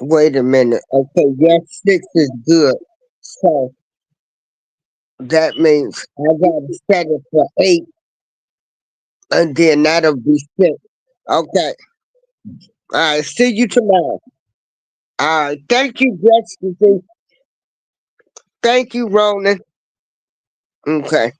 Wait a minute. Okay, yes, 6 is good. So that means I gotta set it for 8, and then that'll be 6. Okay. All right. See you tomorrow. All right. Thank you, Jessica. Thank you, Ronan. Okay.